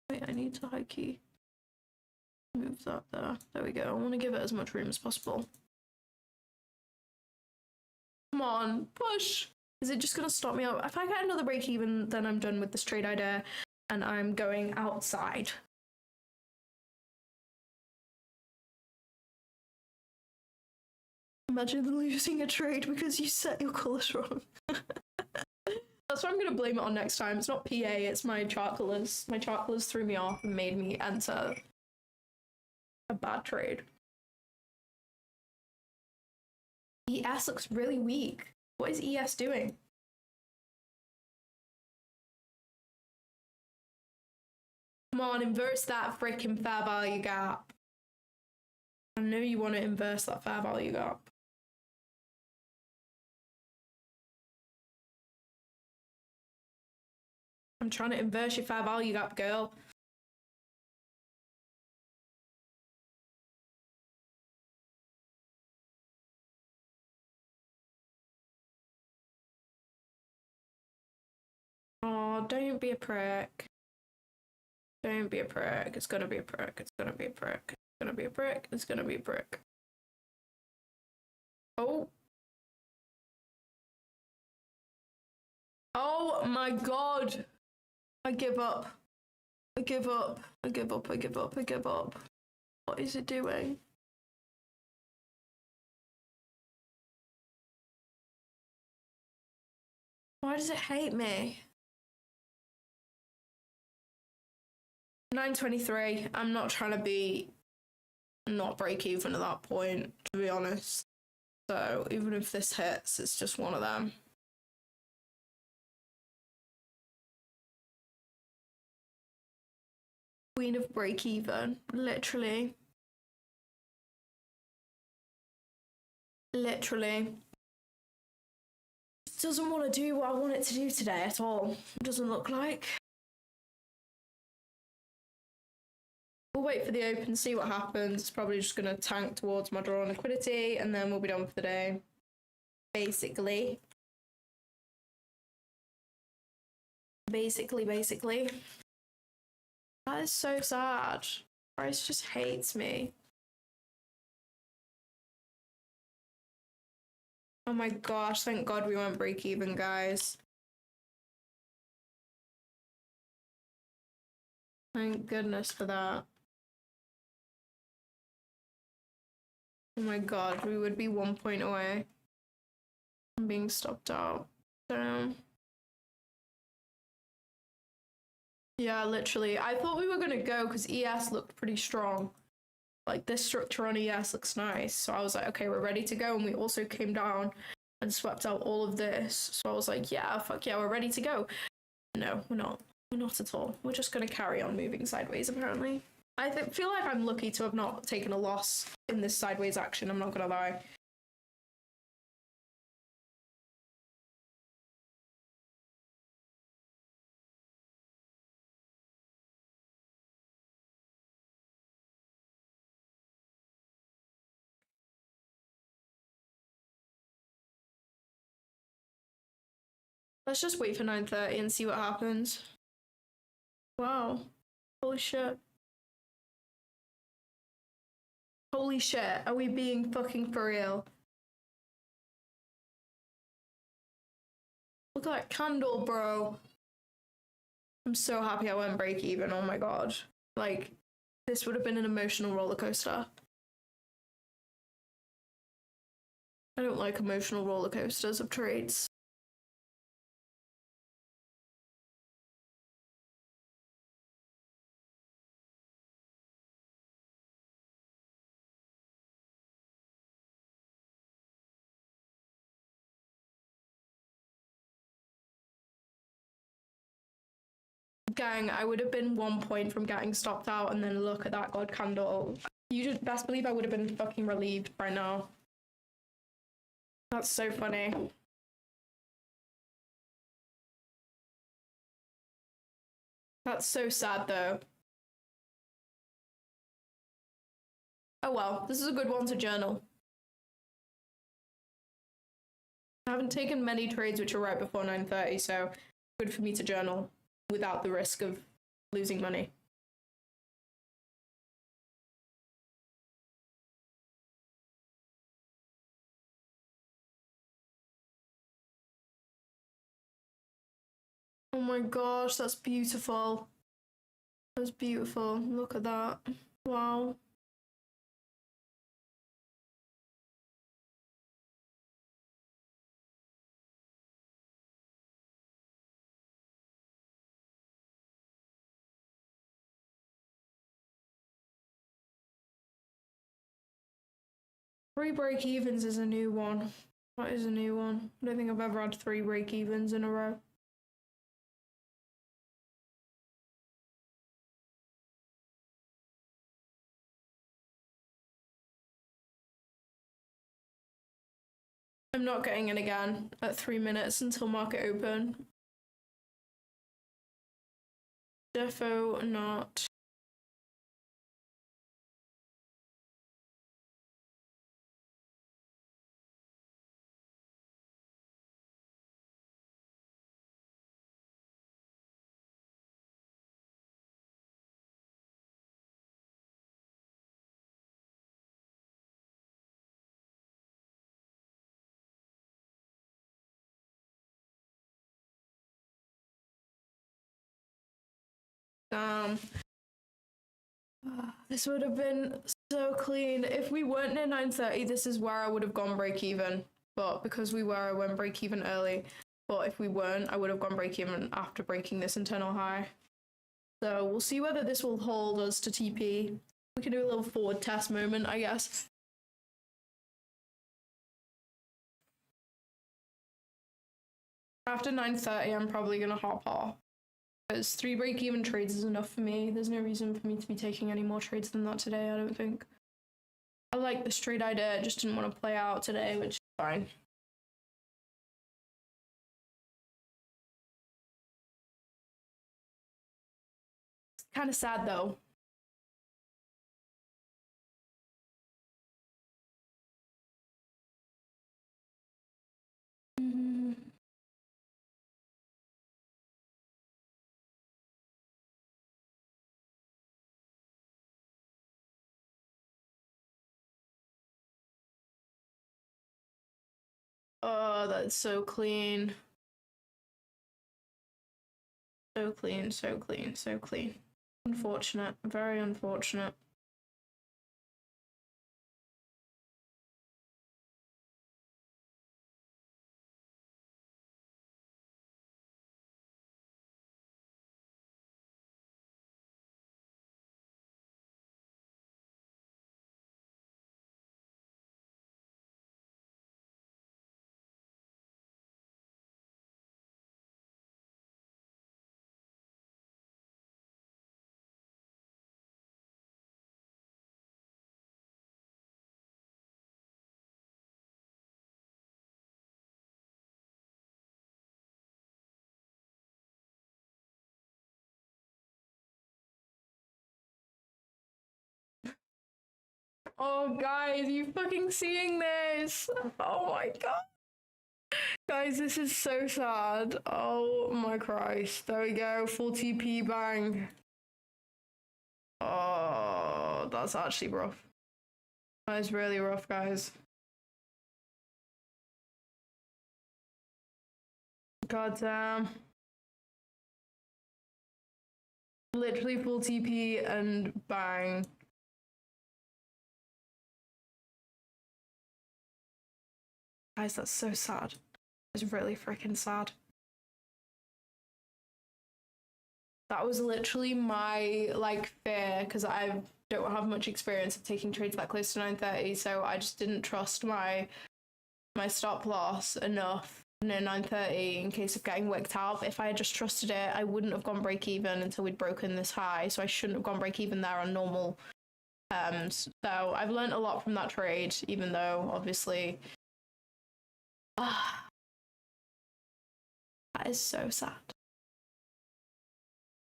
Wait, I need to high key. Move that there. There we go. I want to give it as much room as possible. Come on, push! Is it just gonna stop me out? If I get another break even, then I'm done with this trade idea and I'm going outside. Imagine losing a trade because you set your colours wrong. That's what I'm gonna blame it on next time. It's not PA, it's my chart colours. My chart colours threw me off and made me enter a bad trade. ES looks really weak. What is ES doing? Come on, inverse that freaking fair value gap. I know you want to inverse that fair value gap. I'm trying to inverse your fair value gap, girl. Oh, don't be a prick. Don't be a prick. It's gonna be a prick. It's gonna be a prick. It's gonna be a prick. It's gonna be a prick. Oh. Oh my god. I give up. I give up. I give up. I give up. I give up. What is it doing? Why does it hate me? 9:23. I'm not trying to be not break even at that point, to be honest. So even if this hits, it's just one of them. Queen of break even, literally. Literally. It doesn't want to do what I want it to do today at all. It doesn't look like. We'll wait for the open, see what happens. It's probably just going to tank towards my draw on liquidity, and then we'll be done for the day. Basically. Basically. That is so sad. Price just hates me. Oh my gosh, thank God we went break even, guys. Thank goodness for that. Oh my god, we would be 1 point away from being stopped out. So yeah, literally. I thought we were gonna go because ES looked pretty strong. Like this structure on ES looks nice. So I was like, okay, we're ready to go. And we also came down and swept out all of this. So I was like, yeah, fuck yeah, we're ready to go. No, we're not. We're not at all. We're just gonna carry on moving sideways, apparently. I feel like I'm lucky to have not taken a loss in this sideways action, I'm not gonna lie. Let's just wait for 9:30 and see what happens. Wow. Holy shit. Holy shit. Are we being fucking for real? Look at that candle, bro. I'm so happy I went break even. Oh my god. Like, this would have been an emotional roller coaster. I don't like emotional roller coasters of trades. Gang, I would have been 1 point from getting stopped out, and then look at that god candle. You just best believe I would have been fucking relieved by now. That's so funny. That's so sad though. Oh well, this is a good one to journal. I haven't taken many trades which are right before 9:30, so good for me to journal without the risk of losing money. Oh my gosh, that's beautiful. That's beautiful. Look at that. Wow. Three break-evens is a new one. That is a new one. I don't think I've ever had 3 break-evens in a row. I'm not getting in again at 3 minutes until market open. Defo not. This would have been so clean. If we weren't near 9:30, this is where I would have gone break even. But because we were, I went break even early. But if we weren't, I would have gone break even after breaking this internal high. So we'll see whether this will hold us to TP. We can do a little forward test moment, I guess. After 9:30, I'm probably gonna hop off. Because 3 break-even trades is enough for me. There's no reason for me to be taking any more trades than that today, I don't think. I like this trade idea, just didn't want to play out today, which is fine. It's kind of sad though. Oh, that's so clean. So clean, so clean, so clean. Unfortunate, very unfortunate. Oh, guys, you fucking seeing this? Oh my god. Guys, this is so sad. Oh my Christ. There we go. Full TP bang. Oh, that's actually rough. That is really rough, guys. God damn. Literally full TP and bang. Guys, that's so sad. It's really freaking sad. That was literally my fear, because I don't have much experience of taking trades that close to 9:30, so I just didn't trust my stop loss enough no 9:30 in case of getting wicked out. But if I had just trusted it, I wouldn't have gone break even until we'd broken this high, so I shouldn't have gone break even there on normal. So I've learned a lot from that trade, even though obviously that is so sad.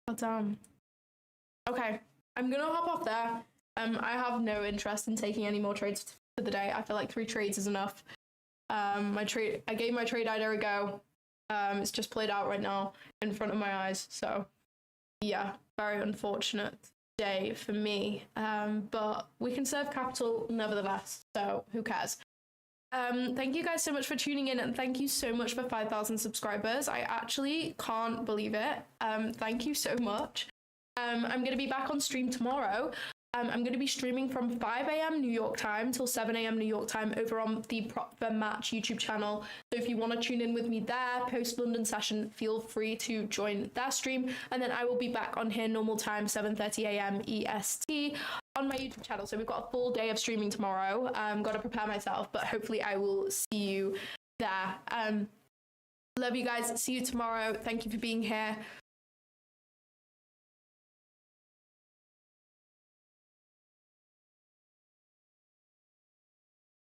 God damn. Okay, I'm gonna hop off there. I have no interest in taking any more trades for the day. I feel like 3 trades is enough. I gave my trade idea a go. It's just played out right now in front of my eyes. So yeah, very unfortunate day for me. But we can serve capital nevertheless. So who cares? Thank you guys so much for tuning in, and thank you so much for 5,000 subscribers. I actually can't believe it. Thank you so much. I'm going to be back on stream tomorrow. I'm going to be streaming from 5 a.m. New York time till 7 a.m. New York time over on the Prop the Match YouTube channel. So if you want to tune in with me there, post London session, feel free to join their stream. And then I will be back on here normal time, 7:30 a.m. EST on my YouTube channel. So we've got a full day of streaming tomorrow. Got to prepare myself, but hopefully I will see you there. Love you guys. See you tomorrow. Thank you for being here.